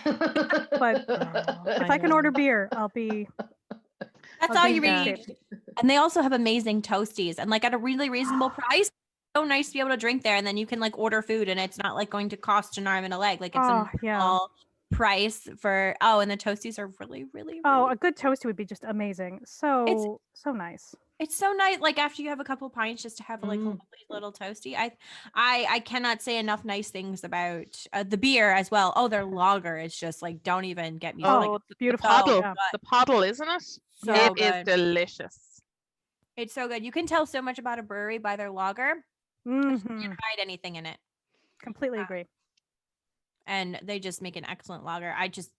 happening. But if I can order beer, I'll be. That's all you need. And they also have amazing toasties, and like at a really reasonable price. So nice to be able to drink there, and then you can like order food, and it's not like going to cost an arm and a leg. Like it's a small price for. And the toasties are really, really. A good toasty would be just amazing. So nice. It's so nice. Like after you have a couple pints, just to have like a lovely little toasty. I cannot say enough nice things about the beer as well. Oh, their lager is just like, don't even get me. It's beautiful. The puddle, isn't it? So it is delicious. It's so good. You can tell so much about a brewery by their lager. You can't hide anything in it. Completely agree. And they just make an excellent lager. I just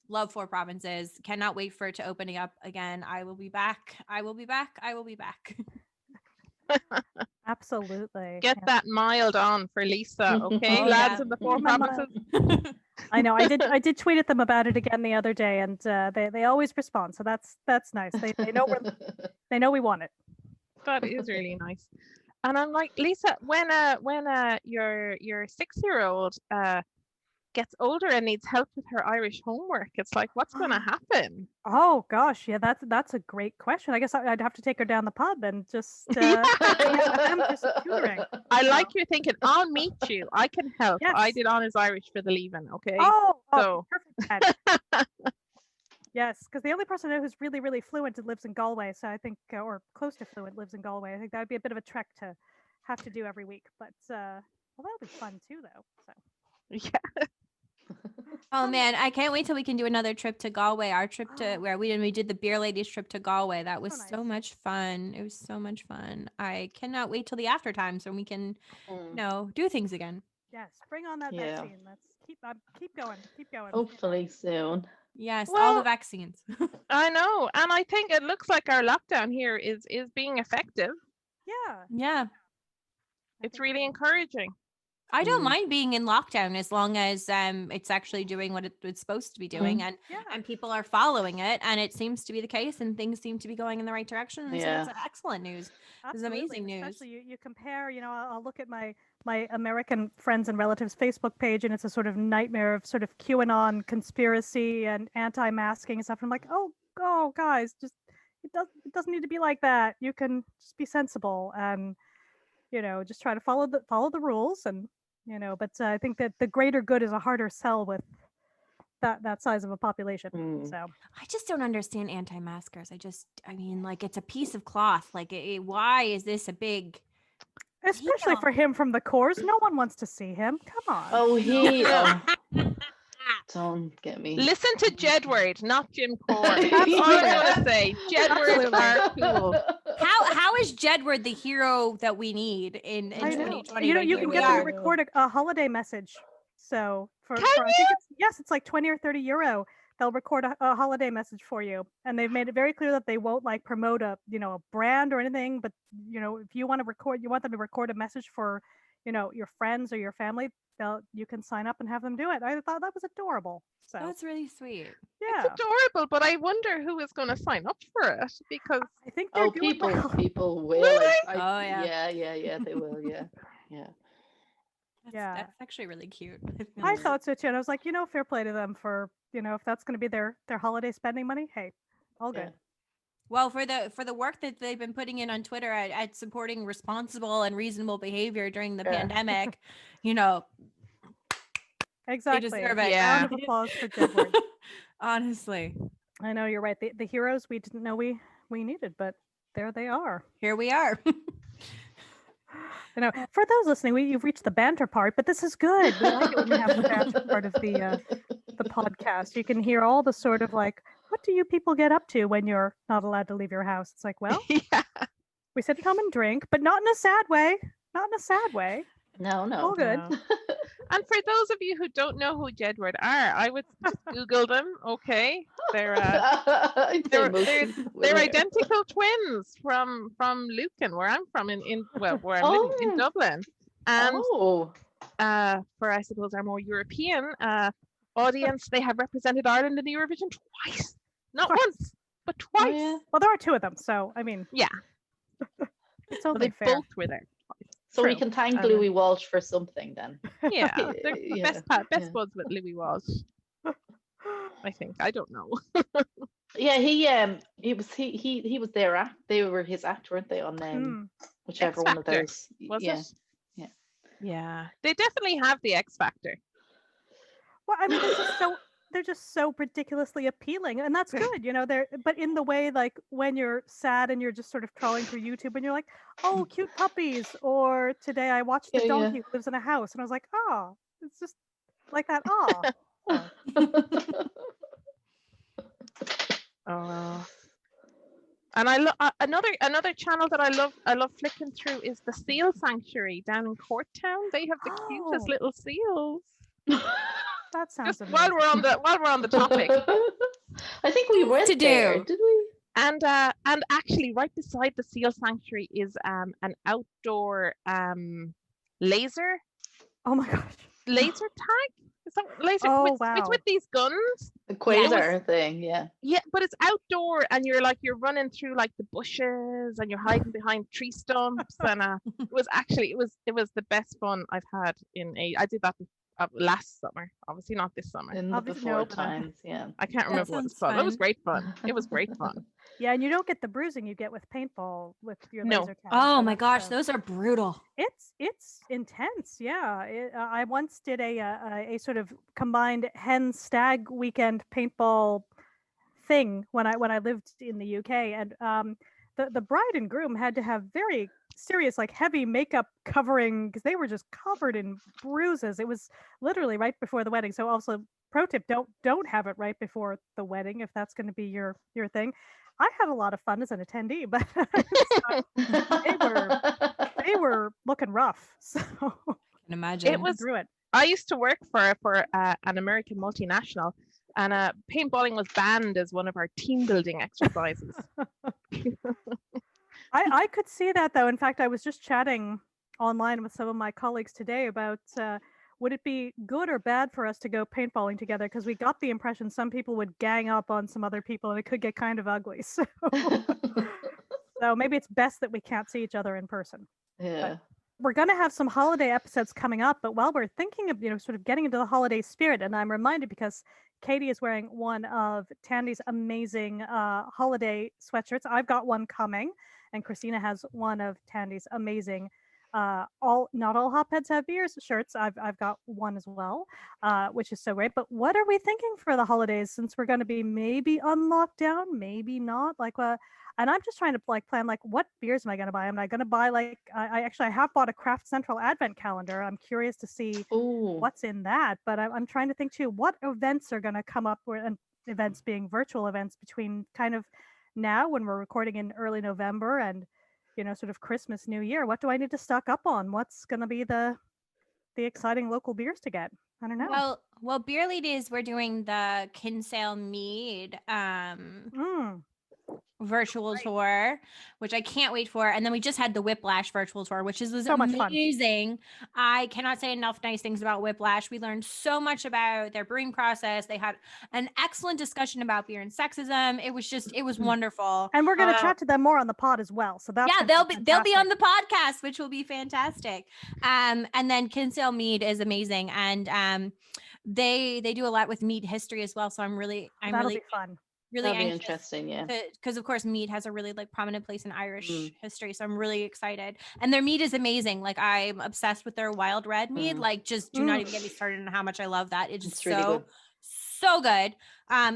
love Four Provinces. Cannot wait for it to opening up again. I will be back. I will be back. Absolutely. Get that mild on for Lisa, okay, lads in the Four Provinces. I know. I did tweet at them about it again the other day, and they always respond. So that's nice. They know we want it. That is really nice. And I'm like, Lisa, when your 6-year-old gets older and needs help with her Irish homework, it's like, what's going to happen? Oh gosh, yeah, that's a great question. I guess I'd have to take her down the pub and just Yeah. them for some tutoring. I like you thinking, I'll meet you. I can help. Yes. I did honors Irish for the leaving, okay? Oh, So- perfect. Yes, because the only person I know who's really, really fluent lives in Galway. So I think, or close to fluent, lives in Galway. I think that would be a bit of a trek to have to do every week. But well, that'll be fun too, though. So Yeah. Oh man, I can't wait till we can do another trip to Galway. Our trip to where we did the Beer Ladies trip to Galway. That was so nice. much fun. It was so much fun. I cannot wait till the after times when we can, do things again. yes, bring on that Yeah. vaccine. Let's keep going. Hopefully soon. Yes, all Well, the vaccines. I know. And I think it looks like our lockdown here is being effective. Yeah, Yeah. It's really encouraging. I don't mind being in lockdown as long as it's actually doing what it's supposed to be doing and people are following it, and it seems to be the case, and things seem to be going in the right direction. And so that's excellent news. This is amazing news. Especially you compare, I'll look at my American friends and relatives Facebook page, and it's a sort of nightmare of sort of QAnon conspiracy and anti-masking and stuff. And I'm like, oh guys, just it doesn't need to be like that. You can just be sensible and just try to follow the rules, and but I think that the greater good is a harder sell with that size of a population. So I just don't understand anti-maskers. I mean, like, it's a piece of cloth. Like, why is this a big? Especially for him from the Coors, no one wants to see him. Come on. Oh, don't get me. Listen to Jedward, not Jim Core. That's all I'm going to say. Jedward are cool. How is Jedward the hero that we need in 2020? You can get them to record a holiday message. So for I think it's like 20 or 30 euro. They'll record a holiday message for you, and they've made it very clear that they won't like promote a brand or anything. But if you want them to record a message for your friends or your family, you can sign up and have them do it. I thought that was adorable. So that's really sweet. Yeah, it's adorable, but I wonder who is going to sign up for it, because I think they're people will. Yeah, they will. Yeah. That's actually really cute. I thought so too, and I was like, fair play to them for if that's going to be their holiday spending money. Hey, all good. Well, for the work that they've been putting in on Twitter at supporting responsible and reasonable behavior during the pandemic, exactly. They deserve it. Round of applause for Jedward. Honestly, I know you're right. The heroes we didn't know we needed, but there they are. Here we are. For those listening, you've reached the banter part, but this is good. We like it when we have the banter part of the podcast. You can hear all the sort of like, what do you people get up to when you're not allowed to leave your house? It's like, well, we sit at home and drink, but not in a sad way. No. All good. No. And for those of you who don't know who Jedward are, I would just Google them. Okay, they're identical twins from Lucan, where I'm from in Dublin. And for I suppose our more European audience, they have represented Ireland in the Eurovision twice, not once, but twice. Oh, yeah. Well, there are two of them, so I mean, it's only fair. Both were there. So we can thank Louis Walsh for something then. Yeah, they're best buds with Louis Walsh. I think. I don't know. Yeah, he was their they were his act, weren't they, on whichever one of those? Was it? Yeah. They definitely have the X Factor. Well, I mean, they're just so ridiculously appealing, and that's good, but in the way, like, when you're sad and you're just sort of crawling through YouTube and you're like, oh, cute puppies, or today I watched the donkey who lives in a house, and I was like, oh, it's just like that. And I love another channel that I love flicking through is the Seal Sanctuary down in Courttown. They have the cutest little seals. That sounds just while we're on the topic. I think we went there, did we? And actually, right beside the Seal Sanctuary is an outdoor laser. Oh my gosh! Laser tag. Is So laser, Oh, it's wow. with these guns. The quasar thing, yeah. Yeah, but it's outdoor, and you're running through like the bushes, and you're hiding behind tree stumps, and it was the best fun I've had I did that last summer, obviously not this summer. In the Obviously, before no, times, yeah. I can't remember what it's sounds called. It was fun. great fun. It was great fun. Yeah, and you don't get the bruising you get with paintball with your No. laser tag. Oh so my that's, gosh, those are brutal. It's intense. Yeah, I once did a sort of combined hen stag weekend paintball thing when I lived in the UK, and the bride and groom had to have very serious, like heavy makeup covering because they were just covered in bruises. It was literally right before the wedding. So also, pro tip: don't have it right before the wedding if that's going to be your thing. I had a lot of fun as an attendee, but they were looking rough. So Can imagine. It was. through it. I used to work for an American multinational, and paintballing was banned as one of our team building exercises. I could see that though. In fact, I was just chatting online with some of my colleagues today about would it be good or bad for us to go paintballing together? Because we got the impression some people would gang up on some other people and it could get kind of ugly. So maybe it's best that we can't see each other in person. Yeah. We're going to have some holiday episodes coming up, but while we're thinking of, sort of getting into the holiday spirit, and I'm reminded because Katie is wearing one of Tandy's amazing holiday sweatshirts. I've got one coming, and Christina has one of Tandy's amazing not all hotbeds have beers shirts. I've got one as well, which is so great. But what are we thinking for the holidays, since we're going to be maybe on lockdown, maybe not? And I'm just trying to plan what beers am I going to buy? Am I going to buy I have bought a Craft Central Advent calendar. I'm curious to see what's in that. But I'm trying to think too, what events are going to come up, and events being virtual events between kind of now when we're recording in early November and sort of Christmas, New Year. What do I need to stock up on? What's going to be the exciting local beers to get? I don't know. Well, Beer Ladies, we're doing the Kinsale Mead virtual tour, which I can't wait for. And then we just had the Whiplash virtual tour, which was so much fun. Amazing. I cannot say enough nice things about Whiplash. We learned so much about their brewing process. They had an excellent discussion about beer and sexism. It was wonderful. And we're going to chat to them more on the pod as well. So that's they'll be on the podcast, which will be fantastic. And then Kinsale Mead is amazing, and they do a lot with mead history as well. So that'll be fun. Really That'll be interesting, yeah. Because of course mead has a really prominent place in Irish history, so I'm really excited. And their mead is amazing. I'm obsessed with their wild red mead. Just do not even get me started on how much I love that. It's just really good. So good.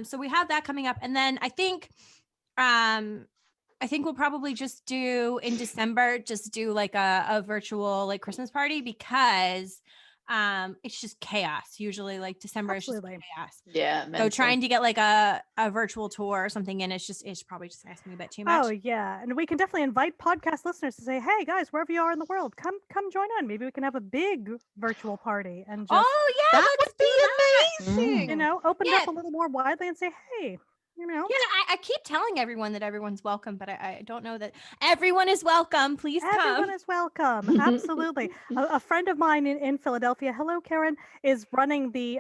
So we have that coming up, and then I think we'll probably just do in December, a virtual Christmas party, because it's just chaos. Usually December Absolutely. is just chaos. Yeah. So trying to get a virtual tour or something in, it's probably just asking a bit too much. Oh yeah. And we can definitely invite podcast listeners to say, hey guys, wherever you are in the world, come join on. Maybe we can have a big virtual party and just that would be amazing. Open it up a little more widely and say, hey, Yeah, I keep telling everyone that everyone's welcome, but I don't know that everyone is welcome. Please come. Everyone is welcome. Absolutely. A friend of mine in Philadelphia, hello Karen, is running the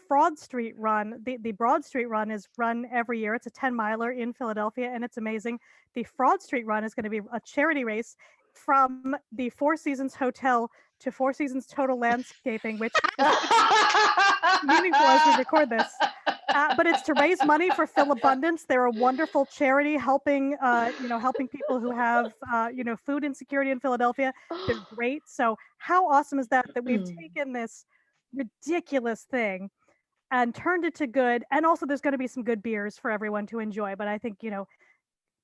Fraud Street Run. The Broad Street Run is run every year. It's a 10-miler in Philadelphia, and it's amazing. The Fraud Street Run is going to be a charity race from the Four Seasons Hotel to Four Seasons Total Landscaping, which is meaningful as we record this. But it's to raise money for Phil Abundance. They're a wonderful charity helping people who have, food insecurity in Philadelphia. They're great. So how awesome is that we've taken this ridiculous thing and turned it to good. And also there's going to be some good beers for everyone to enjoy. But I think,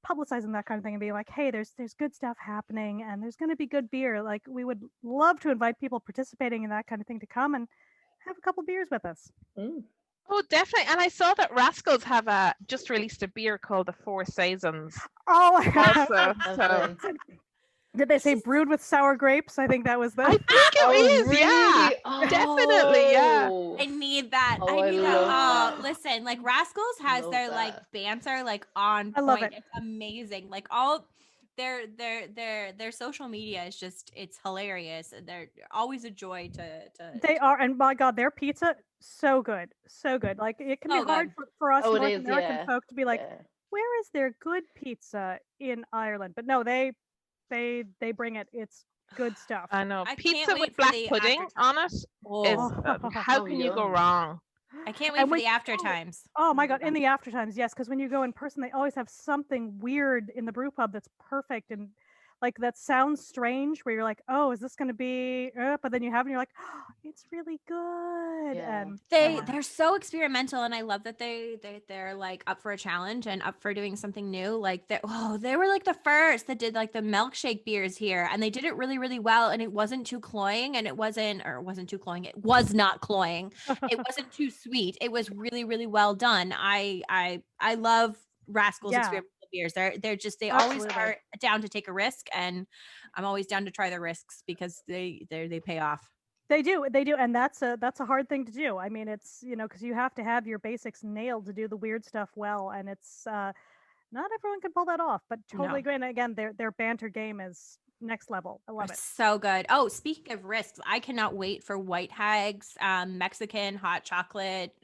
publicizing that kind of thing and being like, hey, there's good stuff happening and there's going to be good beer. We would love to invite people participating in that kind of thing to come and have a couple beers with us. Oh, definitely. And I saw that Rascals have just released a beer called the Four Seasons. Oh, also, did they say brewed with sour grapes? I think that was the. I think it is. Really? Yeah, definitely. Yeah. I need that. I need that. Oh, listen, Rascals has their banter on point. I love it. It's amazing. their social media is just, it's hilarious. They're always a joy They are, and my God, their pizza so good, so good. Like it can So be hard good. for us Oh, it North is, American yeah. folk to be like, Yeah. where is there good pizza in Ireland? But no, they bring it. It's good stuff. I know. I can't Pizza wait with for black the pudding after on it is Oh, how Oh, can you go yum. wrong? I can't wait And for when the after times. oh my God, in the after times, yes, because when you go in person, they always have something weird in the brew pub that's perfect and like that sounds strange. Where you're like, oh, is this going to be? But then you have, it and you're like, oh, it's really good. Yeah. And They're so experimental, and I love that they're like up for a challenge and up for doing something new. Like they were like the first that did like the milkshake beers here, and they did it really, really well, and it wasn't too cloying, and it wasn't too cloying. It was not cloying. It wasn't too sweet. It was really, really well done. I love Rascal's Yeah. experimental beers. They're just, they always Absolutely. are down to take a risk, and I'm always down to try the risks because they pay off. They do, and that's a hard thing to do. I mean, it's because you have to have your basics nailed to do the weird stuff well, and it's not everyone can pull that off. But totally No. agree. And again, their banter game is next level. I love it. So good. Oh, speaking of risks, I cannot wait for White Hag's Mexican hot chocolate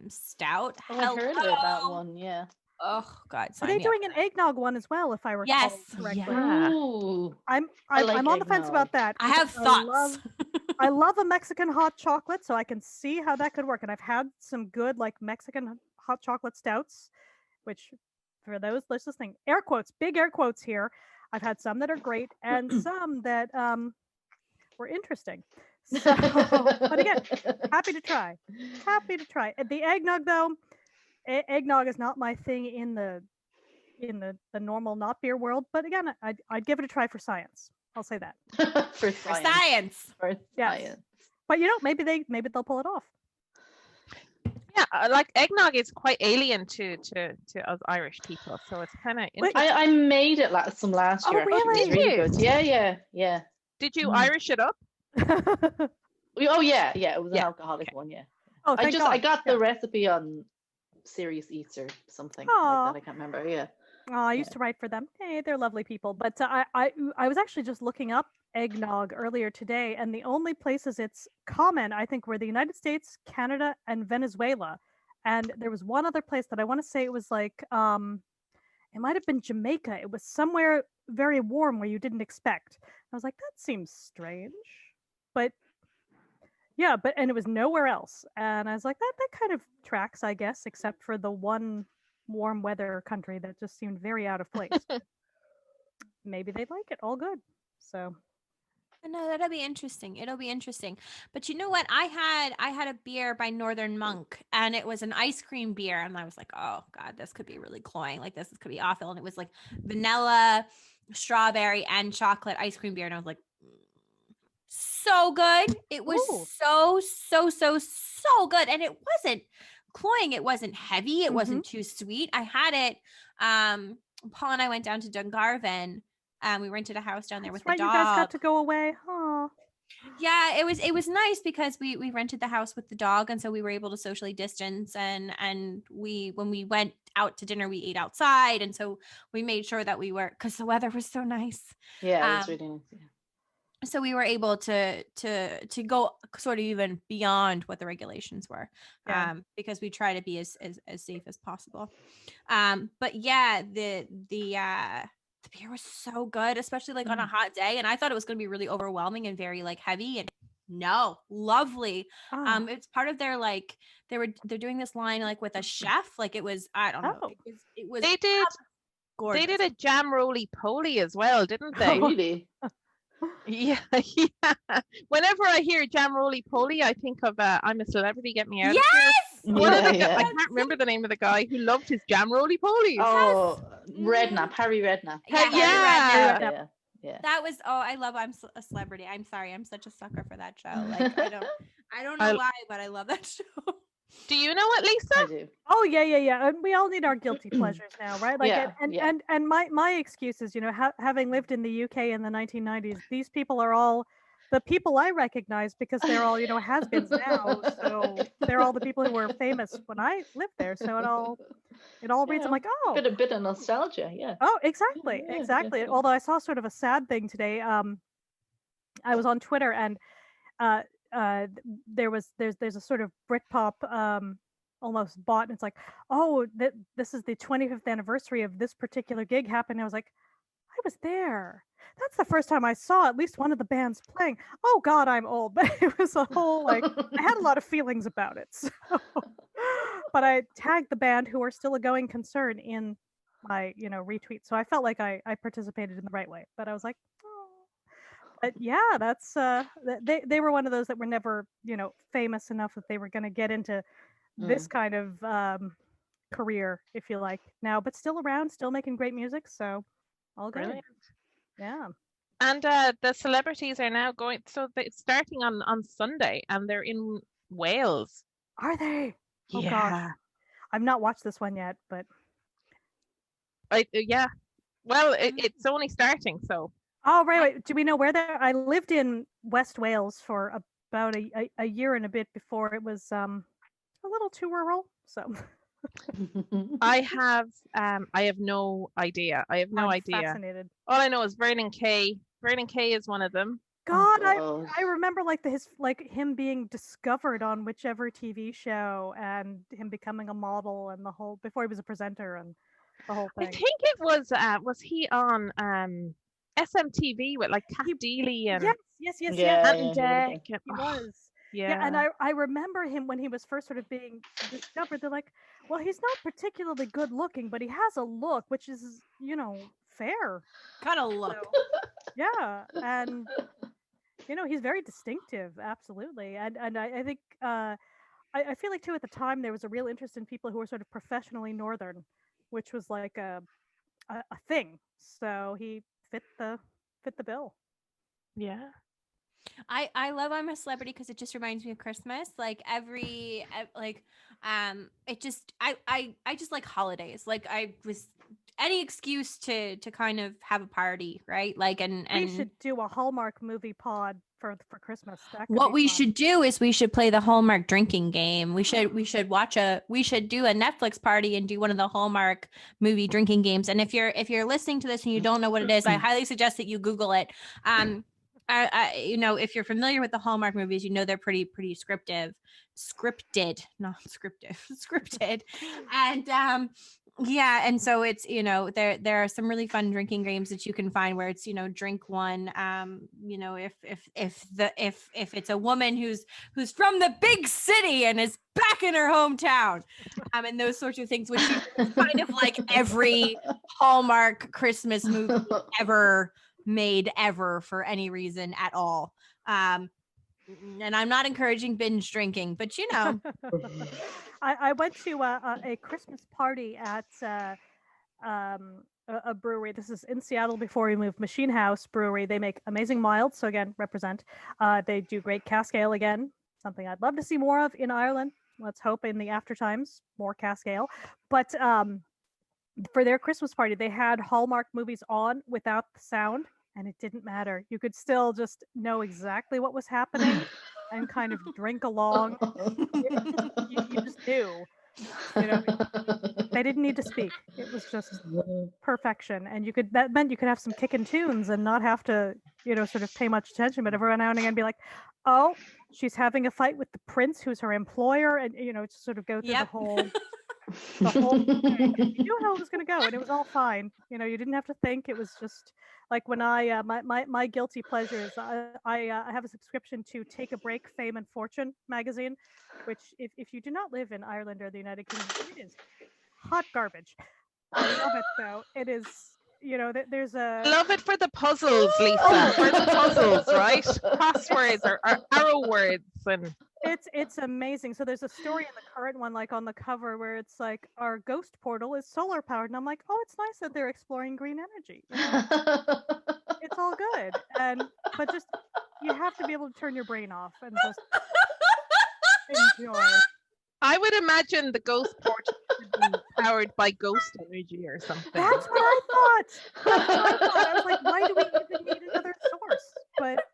stout. Oh, I heard about that one. Yeah. Oh God, Are sign they me up doing for an that. eggnog one as well? If I recall Yes. correctly. Yeah. Ooh. I'm like on the fence eggnog. about that. I have because thoughts. I love a Mexican hot chocolate, so I can see how that could work. And I've had some good like Mexican hot chocolate stouts, which for those listening, air quotes, big air quotes here. I've had some that are great and some that were interesting. So, but again, happy to try. Happy to try. The eggnog though, eggnog is not my thing in the normal not beer world. But again, I'd give it a try for science. I'll say that. For For science. science. For Yes. science. But maybe they'll pull it off. Yeah, like eggnog is quite alien to us Irish people, so it's kind of interesting. I made it some last Oh, year. Actually. It was really? really Did you? good. Yeah. Did you Mm. Irish it up? Oh yeah. It was an Yeah, alcoholic one. Yeah. Oh, thank God. I got the Yeah. recipe on Serious Eats or something Aw. like that. I can't remember. Yeah. Oh, I used to write for them. Hey, they're lovely people. But I was actually just looking up eggnog earlier today, and the only places it's common, I think, were the United States, Canada, and Venezuela. And there was one other place that I want to say it was like it might have been Jamaica. It was somewhere very warm where you didn't expect. I was like, that seems strange. But yeah, and it was nowhere else. And I was like, that kind of tracks, I guess, except for the one warm weather country that just seemed very out of place. Maybe they'd like it. All good. So No, that'll be interesting. It'll be interesting. But you know what? I had a beer by Northern Monk, and it was an ice cream beer, and I was like, oh God, this could be really cloying. Like this could be awful. And it was like vanilla, strawberry, and chocolate ice cream beer. And I was like, so good. It was Ooh. so good. And it wasn't cloying. It wasn't heavy. It wasn't too sweet. I had it. Paul and I went down to Dungarvan. We rented a house down there with the dog. You guys got to go away. Huh. Yeah, it was nice because we rented the house with the dog, and so we were able to socially distance, and when we went out to dinner we ate outside, and so we made sure that we were, because the weather was so nice. Yeah, it was really nice. Yeah. So we were able to go sort of even beyond what the regulations were, because we try to be as safe as possible. But yeah, the beer was so good, especially like on a hot day. And I thought it was going to be really overwhelming and very like heavy, and no, lovely. Oh. It's part of their like, they're doing this line like with a chef. Like it was, I don't know. Oh. It was They did. gorgeous. They did a jam roly poly as well, didn't they? Oh, really? Yeah. Whenever I hear jam roly poly, I think of I'm a Celebrity, Get Me Out Yes! of Here. Yeah. I can't remember the name of the guy who loved his jam roly polies. Oh, Redknapp, Harry Redknapp. Yeah. Yeah. That was, I love I'm a Celebrity. I'm sorry, I'm such a sucker for that show. Like I don't know why, but I love that show. Do you know it, Lisa? I do. Oh yeah. And we all need our guilty pleasures now, right? Like, Yeah, and my excuse is, having lived in the UK in the 1990s, these people are all the people I recognize, because they're all, has-beens now. So they're all the people who were famous when I lived there. So it all reads. I'm like, oh, a bit of nostalgia, yeah. Oh, exactly, Yeah, exactly. definitely. Although I saw sort of a sad thing today. I was on Twitter, and there's a sort of Britpop almost bot, and it's like, oh, this is the 25th anniversary of this particular gig happened. I was like, I was there. That's the first time I saw at least one of the bands playing. Oh God, I'm old, but it was a whole I had a lot of feelings about it. So, but I tagged the band, who are still a going concern, in my retweet. So I felt like I participated in the right way. But I was like, oh. But yeah, that's they were one of those that were never famous enough that they were going to get into this kind of career, if you like, now, but still around, still making great music. So all good. Brilliant. Yeah. And the celebrities are now going, so it's starting on Sunday, and they're in Wales. Are they? Oh Yeah. gosh, I've not watched this one yet, but yeah. Well, it's only starting, so. Oh, right. Do we know where they're? I lived in West Wales for about a year and a bit before it was a little too rural. So I have no idea. I have no idea. Fascinated. All I know is Vernon Kay. Vernon Kay is one of them. God, I remember him being discovered on whichever TV show, and him becoming a model, and the whole, before he was a presenter, and the whole thing. I think it was he on SMTV with like Kat Deely and yes, and he was. Yeah, and I remember him when he was first sort of being discovered. They're like, well, he's not particularly good looking, but he has a look which is, fair. Kind of look. So, yeah, and he's very distinctive, absolutely. And I think I feel like too, at the time there was a real interest in people who were sort of professionally northern, which was like a thing. So he fit the bill. Yeah. I love I'm a Celebrity because it just reminds me of Christmas. Like it just I just like holidays. Like I was any excuse to kind of have a party, right? Like and we should do a Hallmark movie pod for Christmas. What we should do is we should play the Hallmark drinking game. We should do a Netflix party and do one of the Hallmark movie drinking games. And if you're listening to this and you don't know what it is, I highly suggest that you Google it. If you're familiar with the Hallmark movies, they're pretty scripted, and and so it's there are some really fun drinking games that you can find where it's drink one, if it's a woman who's from the big city and is back in her hometown, and those sorts of things, which is kind of like every Hallmark Christmas movie ever made ever for any reason at all. And I'm not encouraging binge drinking, but I went to a Christmas party at a brewery. This is in Seattle before we moved. Machine House Brewery. They make amazing milds. So again, represent. They do great cask ale again. Something I'd love to see more of in Ireland. Let's hope in the after times more cask ale. But for their Christmas party, they had Hallmark movies on without the sound, and it didn't matter. You could still just know exactly what was happening and kind of drink along. You just knew. They didn't need to speak. It was just perfection. And that meant you could have some kicking tunes and not have to, sort of pay much attention, but every now and again be like, oh, she's having a fight with the prince who's her employer, and just sort of go through the whole thing. You knew how it was going to go, and it was all fine. You didn't have to think. It was just like when I my guilty pleasures. I have a subscription to Take a Break, Fame and Fortune magazine, which if you do not live in Ireland or the United Kingdom, it is hot garbage. I love it though. It is. There's a. Love it for the puzzles, Lisa. For the puzzles, right? Passwords or arrow words and. It's amazing. So there's a story in the current one, like on the cover, where it's like our ghost portal is solar powered, and I'm like, oh, it's nice that they're exploring green energy. It's all good, but just you have to be able to turn your brain off and just enjoy. I would imagine the ghost portal should be powered by ghost energy or something. That's what I thought. I was like, why do we even need another source? But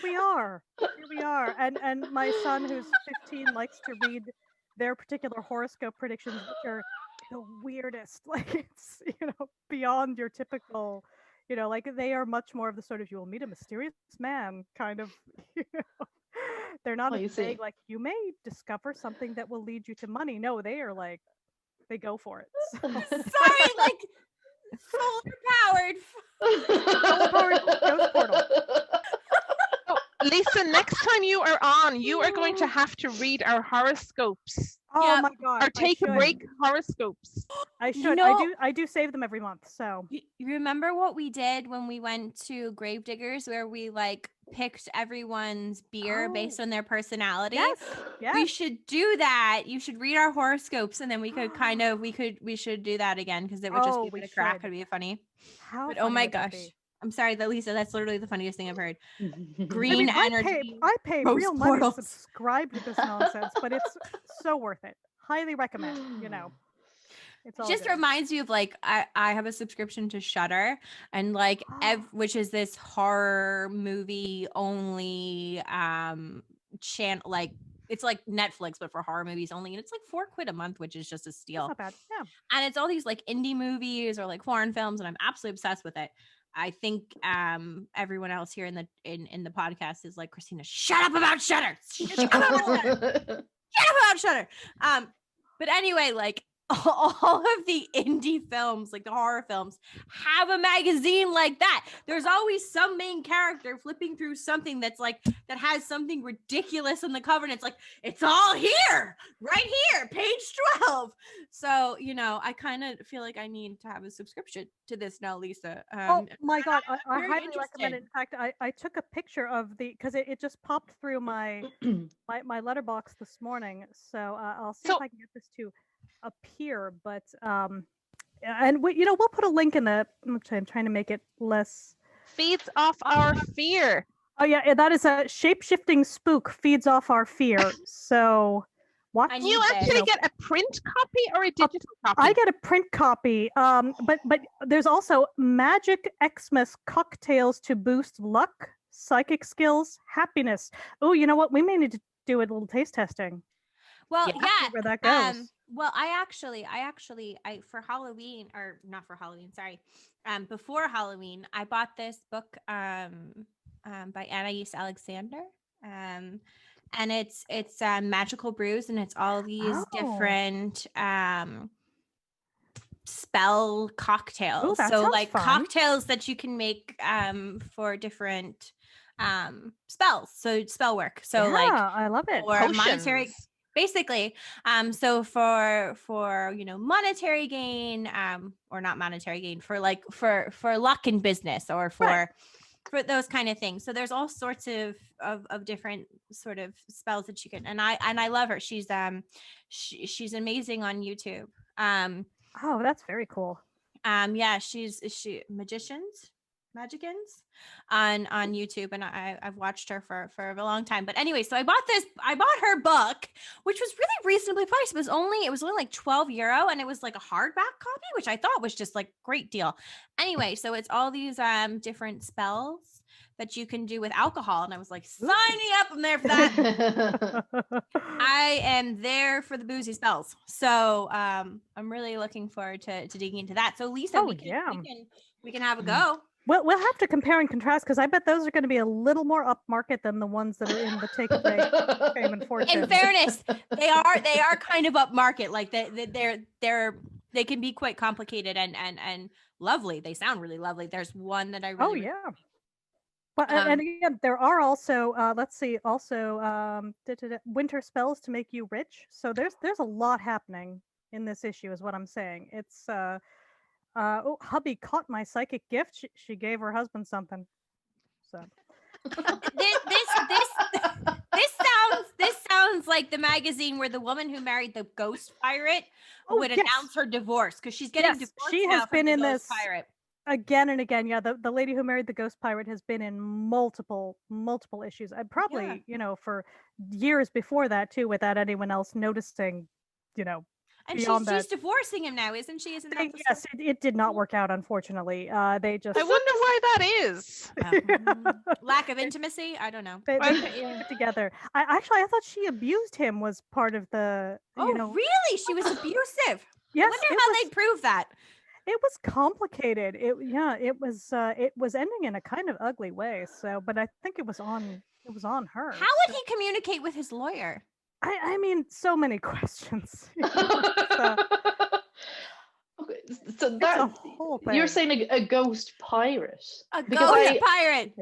we are. Here we are. And my son, who's 15, likes to read their particular horoscope predictions, which are the weirdest. Like it's, beyond your typical, like they are much more of the sort of, you will meet a mysterious man kind of, they're not as vague, like you may discover something that will lead you to money. No, they are like, they go for it. So. Sorry, like solar powered ghost portal. Lisa, next time you are on, you are going to have to read our horoscopes. Oh my god! Or take a break horoscopes. I should. I do save them every month. So you remember what we did when we went to Gravediggers, where we like picked everyone's beer based on their personality? Yes. We should do that. You should read our horoscopes, and then we could we should do that again, because it would just be a bit of crack. It'd be funny. But oh my gosh. I'm sorry, Lisa, that's literally the funniest thing I've heard. Green energy. I pay real money to subscribe to this nonsense, but it's so worth it. Highly recommend, It's all just good. reminds you of like I have a subscription to Shudder, and like which is this horror movie only channel, like it's like Netflix but for horror movies only, and it's like $4 a month, which is just a steal. That's not bad. Yeah. And it's all these like indie movies or like foreign films, and I'm absolutely obsessed with it. I think everyone else here in the podcast is like, Christina, shut up about Shudder. Shut up about Shudder. But anyway, like all of the indie films, like the horror films, have a magazine like that. There's always some main character flipping through something that's like that has something ridiculous on the cover, and it's like, it's all here, right here, page 12. So I kind of feel like I need to have a subscription to this now, Lisa. Oh my god, I highly recommend it. In fact, I took a picture of because it just popped through my my letterbox this morning. So I'll see if I can get this to appear, but and we'll put a link in the. I'm trying to make it less. Feeds off our fear. Oh yeah, that is a shape-shifting spook. Feeds off our fear. So what? Do you actually get a print copy or a digital copy? I get a print copy. But there's also Magic Xmas cocktails to boost luck, psychic skills, happiness. Oh, you know what? We may need to do a little taste testing. Well, yeah. Where that goes. Well, I for Halloween, or not for Halloween, sorry. Before Halloween, I bought this book by Anais Alexander. And it's magical brews, and it's all these different spell cocktails. Ooh, so like fun. cocktails that you can make for different spells. So spell work. So like I love it. Or Potions. Monetary. Basically, so for monetary gain, or not monetary gain, for like for luck in business, or for those kind of things. So there's all sorts of different sort of spells that you can, and I love her. She's she's amazing on YouTube. Oh, that's very cool. Yeah, she Magicians on YouTube, and I've watched her for a long time. But anyway, so I bought her book, which was really reasonably priced. It was only like €12, and it was like a hardback copy, which I thought was just like great deal. Anyway, so it's all these different spells that you can do with alcohol, and I was like, sign me up, I'm there for that. I am there for the boozy spells. So I'm really looking forward to digging into that. So Lisa, we can have a go. Well, we'll have to compare and contrast, because I bet those are going to be a little more upmarket than the ones that are in the Take a Break Fame and Fortune. In fairness, they are kind of upmarket. Like they can be quite complicated and lovely. They sound really lovely. There's one that I really But and again, there are also winter spells to make you rich. So there's a lot happening in this issue, is what I'm saying. It's hubby caught my psychic gift. She gave her husband something. So this sounds like the magazine where the woman who married the ghost pirate would announce her divorce, because she's getting divorced. She has been in this pirate again and again. Yeah, the lady who married the ghost pirate has been in multiple issues. And probably for years before that too, without anyone else noticing. And beyond she's that. divorcing him now, isn't she? Isn't that the Yes, story? it did not work out, unfortunately. They just I wonder why that is. Lack of intimacy? I don't know. they Okay, couldn't keep yeah. it together. I thought she abused him was part of the. Oh, really? She was abusive. Yes, I wonder how they'd prove that. It was complicated. It was ending in a kind of ugly way. So, but I think it was on her. How would he communicate with his lawyer? I mean, so many questions. Okay, so It's that a whole thing. you're saying a ghost pirate? A Because ghost pirate.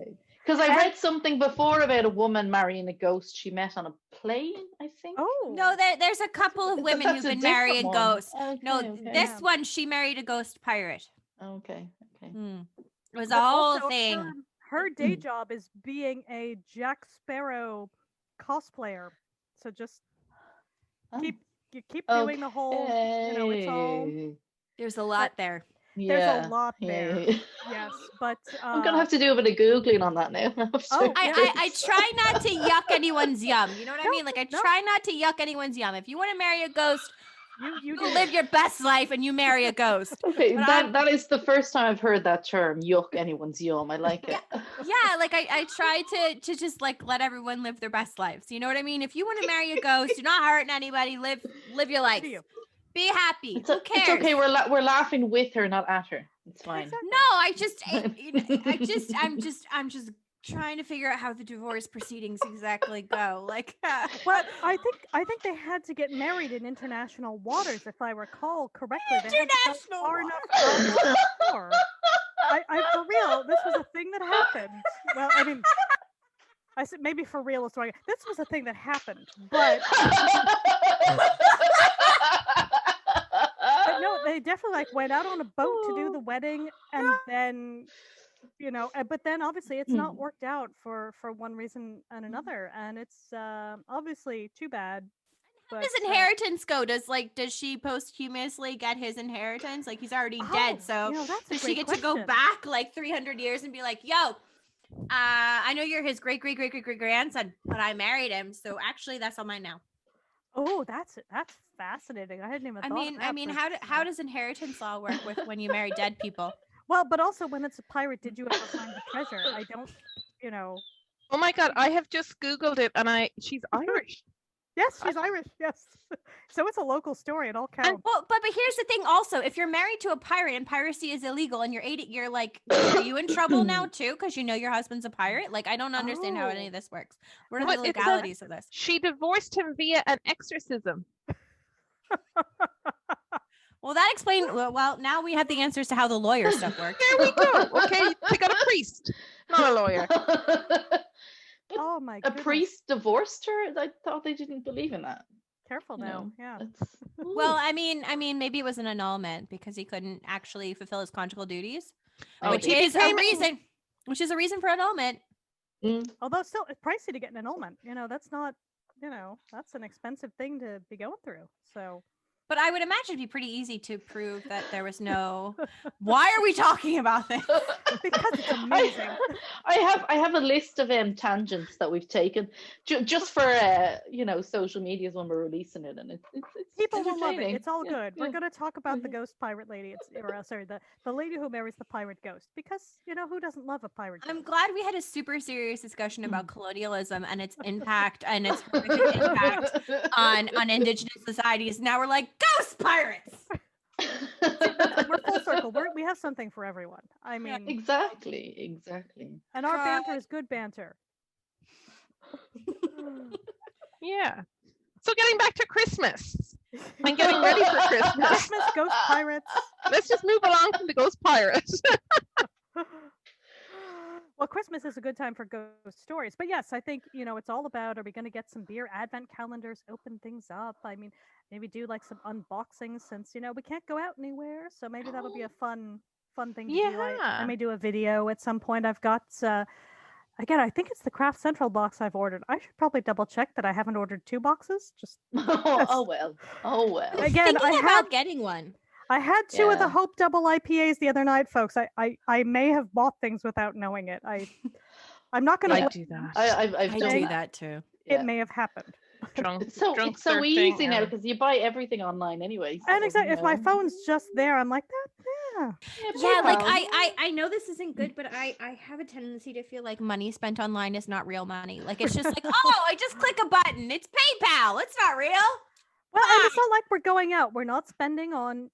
Because I read something before about a woman marrying a ghost she met on a plane, I think. Oh No, there's a couple of women That's who've a been different marrying one. ghosts. Okay, No, okay. this one, she married a ghost pirate. Okay. It was But a whole also thing. Her day job is being a Jack Sparrow cosplayer. So just keep doing the whole. It's all. Okay. There's a lot there. There's a lot there. Yeah. Yes, but I'm gonna have to do a bit of googling on that now. I try not to yuck anyone's yum. You know what I mean? Like I no. try not to yuck anyone's yum. If you want to marry a ghost, you you live your best life and you marry a ghost. Okay, But that is the first time I've heard that term, yuck anyone's yum. I like it. Yeah, like I try to just like let everyone live their best lives. You know what I mean? If you want to marry a ghost, you're not hurting anybody. Live your life. Be happy. Who cares? It's okay. We're laughing with her, not at her. It's fine. Exactly. No, I'm just trying to figure out how the divorce proceedings exactly go. Like, Well, I think they had to get married in international waters, if I recall correctly. They had to go International far enough out the shore. I for real, this was a thing that happened. Well, I mean, I said maybe for real is right. This was a thing that happened, but no, they definitely like went out on a boat to do the wedding, and then but then obviously it's not worked out for one reason and another, and it's obviously too bad. how does inheritance go? Does she posthumously get his inheritance? Like he's already dead, so that's a does she great get to go question. back like 300 years and be like, yo, I know you're his great great great great great grandson, but I married him, so actually that's all mine now. Oh, that's fascinating. I hadn't even thought of that. I mean, how does inheritance law work with when you marry dead people? Well, but also when it's a pirate, did you ever find the treasure? I don't, Oh my God, I have just Googled it and she's Irish. Yes, she's Irish. Yes, so it's a local story. It all counts. Well, but here's the thing. Also, if you're married to a pirate and piracy is illegal, and you're like, are you in trouble now too? Because your husband's a pirate. Like, I don't understand how any of this works. What are the legalities of this? She divorced him via an exorcism. Well, that explains. Well, now we have the answers to how the lawyer stuff works. There we go. Okay, they got a priest, not a lawyer. Oh my A goodness. priest divorced her? I thought they didn't believe in that. Careful now. Yeah. Well, I mean, maybe it was an annulment because he couldn't actually fulfill his conjugal duties, Oh, which he is a reason for annulment. Although still, it's pricey to get an annulment. That's not. That's an expensive thing to be going through. So. But I would imagine it'd be pretty easy to prove that there was no. Why are we talking about this? Because it's amazing. I have a list of tangents that we've taken just for social medias when we're releasing it, and it's People will love it. entertaining. It's all Yeah, good. We're yeah. going to talk about the ghost pirate lady. The lady who marries the pirate ghost, because who doesn't love a pirate ghost? I'm glad we had a super serious discussion about colonialism and its impact and its horrific impact on indigenous societies. Now we're like ghost pirates. We're full circle. We have something for everyone. I mean, Exactly. and our banter is good banter. Yeah. So getting back to Christmas and getting ready for Christmas. Christmas, ghost pirates. Let's just move along from the ghost pirates. Well, Christmas is a good time for ghost stories. But yes, I think, it's all about, are we going to get some beer advent calendars, open things up? I mean, maybe do like some unboxings since, we can't go out anywhere. So maybe that'll be a fun thing to do. I may do a video at some point. I've got, again, I think it's the Craft Central box I've ordered. I should probably double check that I haven't ordered 2 boxes. Just Oh well. Again, Thinking about getting one. I had 2 of the Hope Double IPAs the other night, folks. I may have bought things without knowing it. I'm not going to do that. I've I done do that. that too. It may have happened. drunk It's so surfing easy now or- because you buy everything online anyway. And So, exactly, you if my know. phone's just there, I'm like that. Yeah. Yeah, like PayPal. I know this isn't good, but I have a tendency to feel like money spent online is not real money. Like it's just like, oh, I just click a button. It's PayPal. It's not real. Well, and it's not like we're going out. We're not spending on,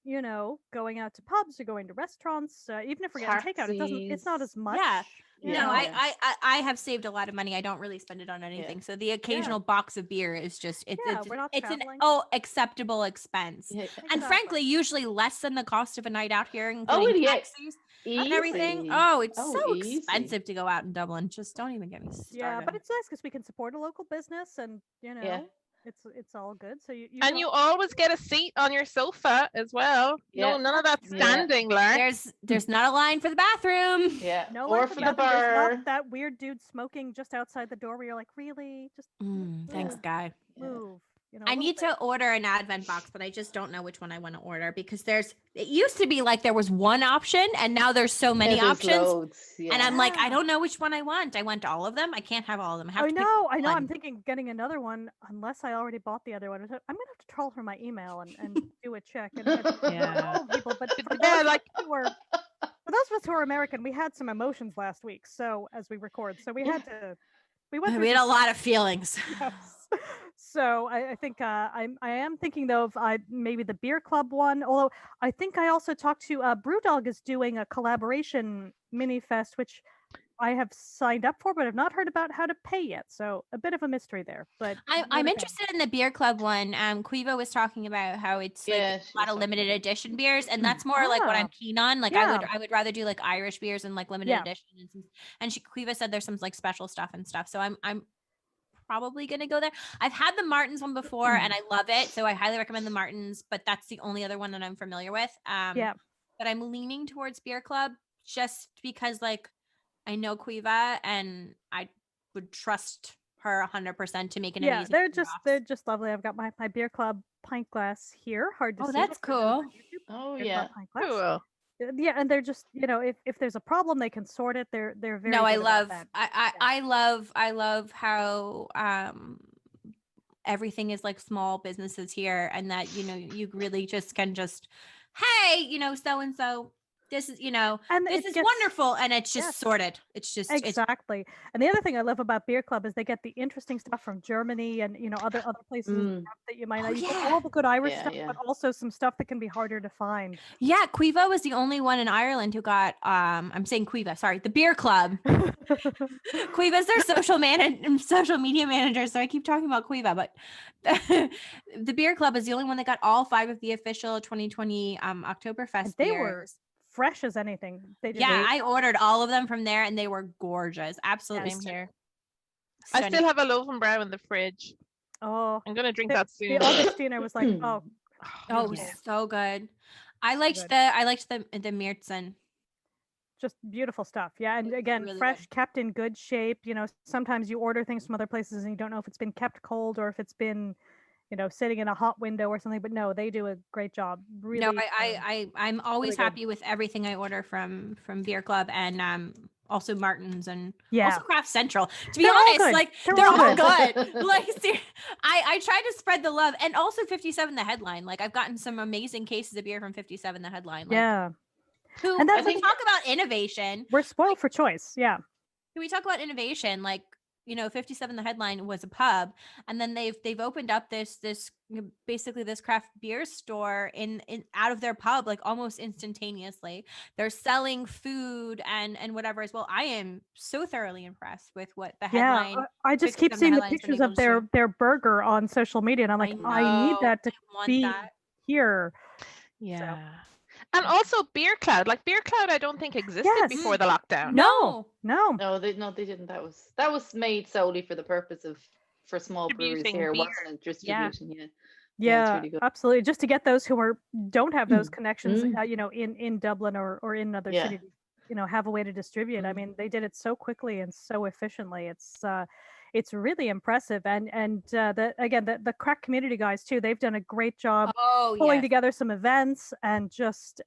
going out to pubs or going to restaurants. Even if we're getting takeout, it's not as much. Yeah. you No, know. I have saved a lot of money. I don't really spend it on anything. So the occasional box of beer is just we're not it's an traveling. acceptable expense. Yeah. And Exactly. frankly, usually less than the cost of a night out here, Oh, including yeah. taxis and everything. Oh, it's so easy. expensive to go out in Dublin. Just don't even get me started. Yeah, but it's nice because we can support a local business, and Yeah. it's all good. So you And you always get a seat on your sofa as well. Yeah. No, none of that Yeah. standing, Lark. There's not a line for the bathroom. Yeah. no or line for for the bathroom. There's bar. not that weird dude smoking just outside the door where you're like, really, just Thanks, guy. move. I need to order an advent box, but I just don't know which one I want to order because it used to be like there was one option and now there's so many there's options. Loads. Yeah. And I'm like, I don't know which one I want. I want all of them. I can't have all of them. I have to pick I know. one. I'm thinking getting another one unless I already bought the other one. I'm gonna have to troll through my email and do a check and Yeah. call people. But for Yeah, those, like- for those of us who are American, we had some emotions last week. So as we record, so we had to. We went. We had a lot of feelings. Yes. So I think I am thinking though of maybe the beer club one. Although I think I also talked to Brewdog is doing a collaboration mini fest, which I have signed up for, but I've not heard about how to pay yet. So a bit of a mystery there. But I'm interested in the beer club one. Quiva was talking about how it's like a lot of limited edition beers, and that's more like what I'm keen on. Like I would rather do like Irish beers and like limited edition. And Quiva said there's some like special stuff and stuff. So I'm probably gonna go there. I've had the Martins one before and I love it, so I highly recommend the Martins, but that's the only other one that I'm familiar with. But I'm leaning towards beer club just because like I know Quiva and I would trust her 100% to make an amazing. They're just lovely. I've got my beer club pint glass here. Hard to see. That's cool. Oh Beer yeah. Club pint glass. Cool. Yeah, and they're just if there's a problem, they can sort it. They're very no. I good love about that. I love how everything is like small businesses here, and that you really just can hey so and so. This is, and this is wonderful. And it's just sorted. It's just exactly. And the other thing I love about Beer Club is they get the interesting stuff from Germany and, other places that you might not. You get all the good Irish stuff, but also some stuff that can be harder to find. Yeah. Quiva was the only one in Ireland who got, I'm saying Quiva, sorry, the Beer Club. Quiva's their social media manager. So I keep talking about Quiva, but the Beer Club is the only one that got all 5 of the official 2020 Oktoberfest They beers. were fresh as anything. I ordered all of them from there and they were gorgeous. Absolutely. Same here. Stunning. I still have a Lovenbrow in the fridge. Oh, I'm gonna drink that soon. The Augustiner was like, so good. I liked the Märzen. Just beautiful stuff. Yeah, and again, really fresh, kept in good shape. Sometimes you order things from other places and you don't know if it's been kept cold or if it's been sitting in a hot window or something, but no, they do a great job. Really. No, I'm always really happy with everything I order from Beer Club and also Martins and also Craft Central. To be honest, like they're all good. Like I try to spread the love, and also 57 the Headline. Like I've gotten some amazing cases of beer from 57 the Headline. Like, and that's we talk about innovation. We're spoiled for choice. Yeah. Can we talk about innovation? Like 57 the Headline was a pub, and then they've opened up this basically this craft beer store in out of their pub like almost instantaneously. They're selling food and whatever as well. I am so thoroughly impressed with what the Headline. Yeah, I just keep seeing the pictures of their burger on social media, and I'm like, I need that to be here. Yeah. So. And also Beer Cloud, I don't think existed before the lockdown. No, they didn't. That was made solely for the purpose for small breweries here, wasn't it? Distribution, yeah, really absolutely. Just to get those who don't have those connections, in Dublin or in other cities, have a way to distribute. I mean, they did it so quickly and so efficiently. It's really impressive, and the crack community guys too. They've done a great job pulling together some events and just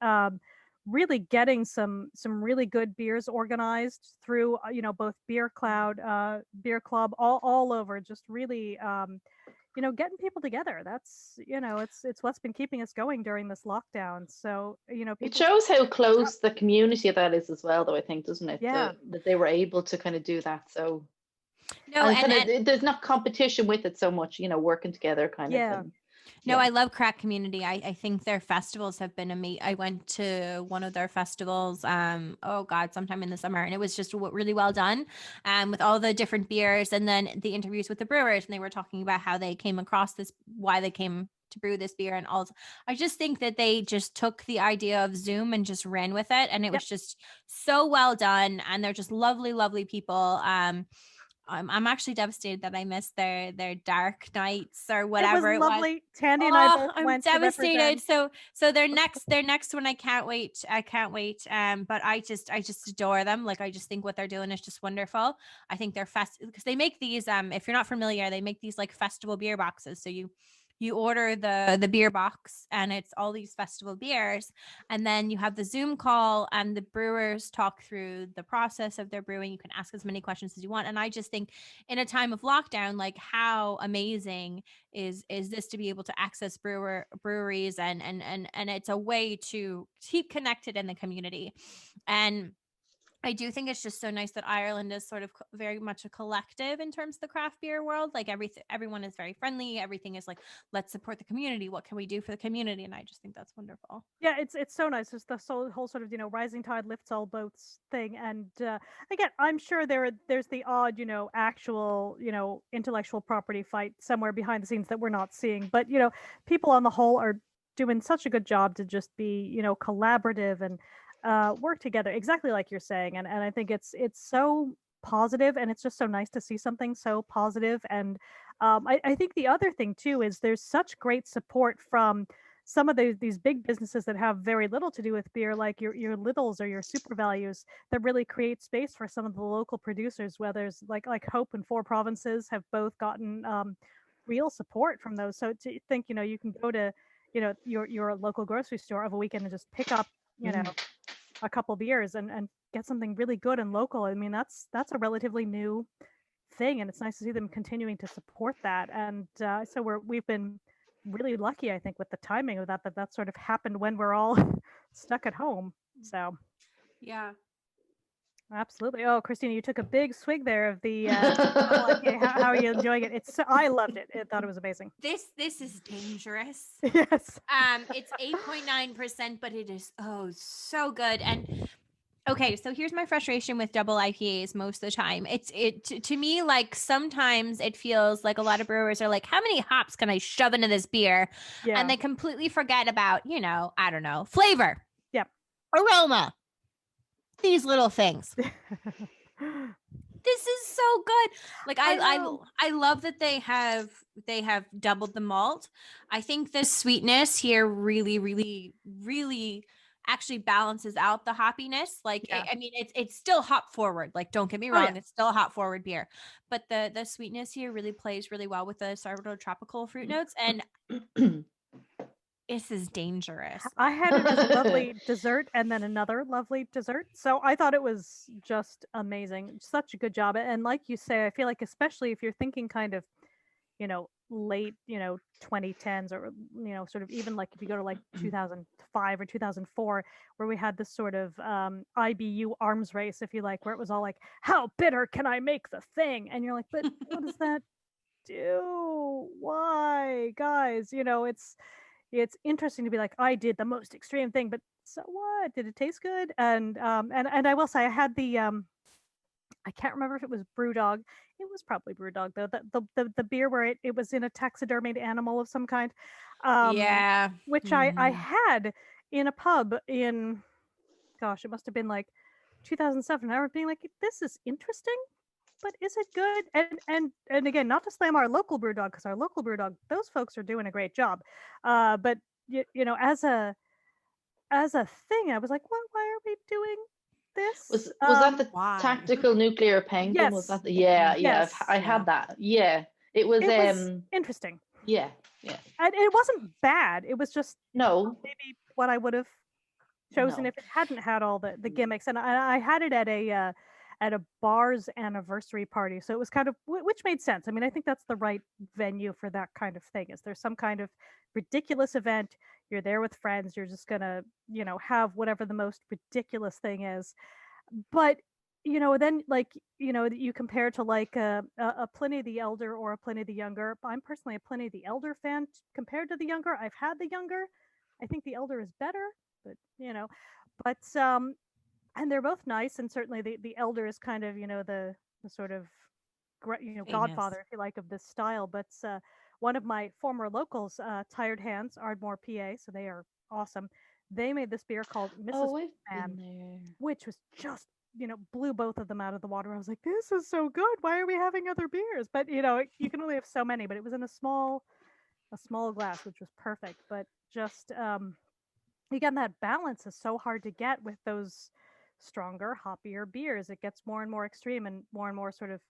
really getting some really good beers organized through both Beer Club all over. Just really getting people together. That's, it's what's been keeping us going during this lockdown. So, It people. shows how close the community that is as well, though, I think, doesn't it? Yeah. That they were able to kind of do that. So, No, and there's not competition with it so much, working together kind of. Yeah. No, I love Crack Community. I think their festivals have been amazing. I went to one of their festivals, sometime in the summer, and it was just really well done, with all the different beers, and then the interviews with the brewers, and they were talking about how they came across this, why they came to brew this beer, and all. I just think that they just took the idea of Zoom and just ran with it, and it was just so well done, and they're just lovely, lovely people. I'm actually devastated that I missed their dark nights or whatever it was lovely. was. Tandy and I both I'm went devastated. to represent. So their next one, I can't wait. But I just adore them. Like, I just think what they're doing is just wonderful. I think they're because they make these, if you're not familiar, they make these like festival beer boxes. So you order the beer box, and it's all these festival beers, and then you have the Zoom call, and the brewers talk through the process of their brewing. You can ask as many questions as you want, and I just think in a time of lockdown, like, how amazing is this to be able to access breweries, and it's a way to keep connected in the community. And I do think it's just so nice that Ireland is sort of very much a collective in terms of the craft beer world. Like, everyone is very friendly. Everything is like, let's support the community. What can we do for the community? And I just think that's wonderful. Yeah, it's so nice. It's the whole sort of, rising tide lifts all boats thing. And again, I'm sure there's the odd, actual, intellectual property fight somewhere behind the scenes that we're not seeing. But, people on the whole are doing such a good job to just be, collaborative and work together, exactly like you're saying. And I think it's so positive, and it's just so nice to see something so positive. And I think the other thing too is there's such great support from some of these big businesses that have very little to do with beer, like your Littles or your Super Values, that really create space for some of the local producers. Whether it's like Hope and Four Provinces have both gotten real support from those. So to think, you can go to your local grocery store of a weekend and just pick up a couple beers and get something really good and local. I mean, that's a relatively new thing, and it's nice to see them continuing to support that. And so we've been really lucky, I think, with the timing of that sort of happened when we're all stuck at home. So yeah, absolutely. Oh, Christina, you took a big swig there of the how are you enjoying it? I loved it. I thought it was amazing. This is dangerous. Yes. It's 8.9%, but it is so good. And okay, so here's my frustration with double IPAs most of the time. To me, like, sometimes it feels like a lot of brewers are like, how many hops can I shove into this beer? Yeah. And they completely forget about, I don't know, flavor. Yep. Aroma. These little things. This is so good. Like, I love that they have doubled the malt. I think the sweetness here really, really, really actually balances out the hoppiness. Like, yeah. It's still hop forward. Like, don't get me wrong, It's still a hop forward beer, but the sweetness here really plays really well with the sourdough tropical fruit notes, and this is dangerous. I had it as a lovely dessert and then another lovely dessert. So I thought it was just amazing. Such a good job. And like you say, I feel like, especially if you're thinking kind of, late, 2010s, or, sort of even like if you go to like 2005 or 2004, where we had this sort of IBU arms race, if you like, where it was all like, how bitter can I make the thing? And you're like, but what does that do? Why, guys? It's interesting to be like, I did the most extreme thing, but so what? Did it taste good? And I will say, I had the I can't remember if it was Brewdog. It was probably Brewdog, though. The beer where it was in a taxidermied animal of some kind. Yeah. Which I had in a pub in, gosh, it must have been like 2007. I remember being like, this is interesting, but is it good? And again, not to slam our local Brewdog, because our local Brewdog, those folks are doing a great job. But as a thing, I was like, well, why are we doing this? Was that the why? tactical nuclear penguin? Yes. Was that yeah, Yes. I had that. Yeah. It was interesting. Yeah. And it wasn't bad. It was just maybe what I would have chosen if it hadn't had all the gimmicks. And I had it at at a bar's anniversary party. So it was kind of, which made sense. I mean, I think that's the right venue for that kind of thing. Is there's some kind of ridiculous event, you're there with friends, you're just gonna, have whatever the most ridiculous thing is. But then, like, you compare to like a Pliny the Elder or a Pliny the Younger. I'm personally a Pliny the Elder fan compared to the Younger. I've had the Younger. I think the Elder is better, but but and they're both nice, and certainly the Elder is kind of the sort of godfather, if you like, of this style. But one of my former locals, Tired Hands, Ardmore, PA, so they are awesome. They made this beer called Mrs. Man, which was just blew both of them out of the water. I was like, this is so good. Why are we having other beers? But you can only have so many. But it was in a small glass, which was perfect. But just again, that balance is so hard to get with those stronger, hoppier beers. It gets more and more extreme and more sort of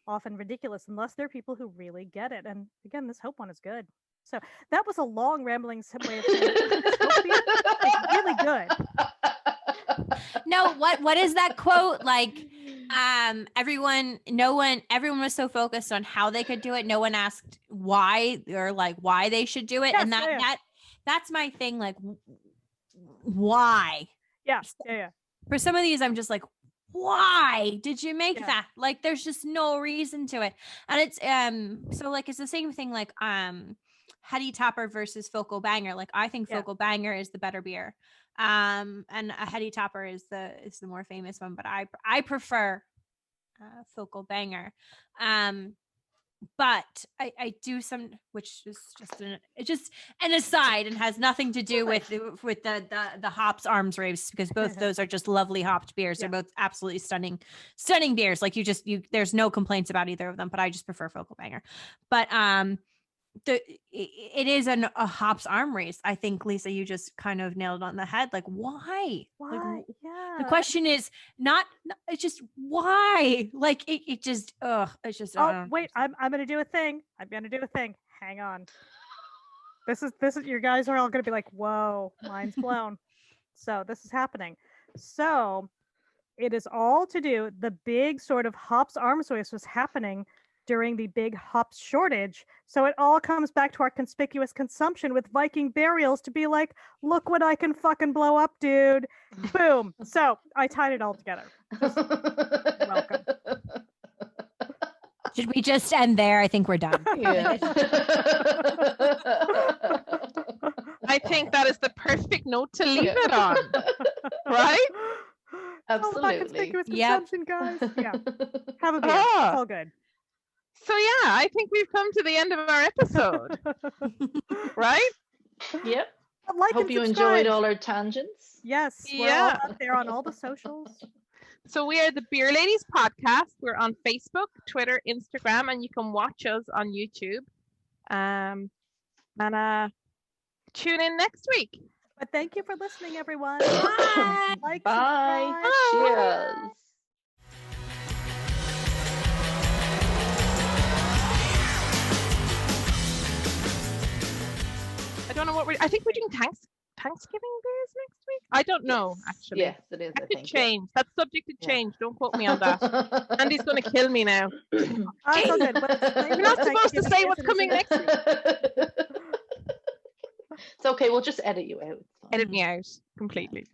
often ridiculous, unless they're people who really get it. And again, this Hope one is good. So that was a long rambling way of saying this Hope beer is really good. No, what is that quote? Like, everyone was so focused on how they could do it. No one asked why, or like why they should do it. Yes, and that's my thing. Like, why? Yeah. For some of these, I'm just like, why did you make that? Like, there's just no reason to it. And it's so like it's the same thing. Like Heady Topper versus Focal Banger. Like, I think Focal Banger is the better beer. And a Heady Topper is the more famous one, but I prefer Focal Banger. But I do some, which is just an aside and has nothing to do with the hops arms race, because both of those are just lovely hopped beers. They're both absolutely stunning beers. Like, there's no complaints about either of them, but I just prefer Focal Banger. But it is a hops arm race. I think, Lisa, you just kind of nailed it on the head. Like, why? Like, the question is not it's just why. Like, it just it's just wait, I'm gonna do a thing. Hang on. This is you guys are all gonna be like, whoa, mind's blown. So this is happening. So it is all to do, the big sort of hops arms race was happening during the big hops shortage. So it all comes back to our conspicuous consumption with Viking burials to be like, look what I can fucking blow up, dude. Boom. So I tied it all together. Welcome. Should we just end there? I think we're done. Yeah. I think that is the perfect note to leave it on. Right? Absolutely. Conspicuous consumption, guys. Yeah. Have a beer. It's all good. So yeah, I think we've come to the end of our episode. Right? Yep. Hope you enjoyed all our tangents. Yes. We're all out there on all the socials. So we are the Beer Ladies Podcast. We're on Facebook, Twitter, Instagram, and you can watch us on YouTube. And tune in next week. But thank you for listening, everyone. Bye. Bye. Cheers. I don't know what I think we're doing Thanksgiving beers next week. I don't know, actually. Yes, it is. That could change. That's subject to change. Don't quote me on that. Andy's going to kill me now. You're not supposed to say what's coming next week. It's okay. We'll just edit you out. Edit me out completely.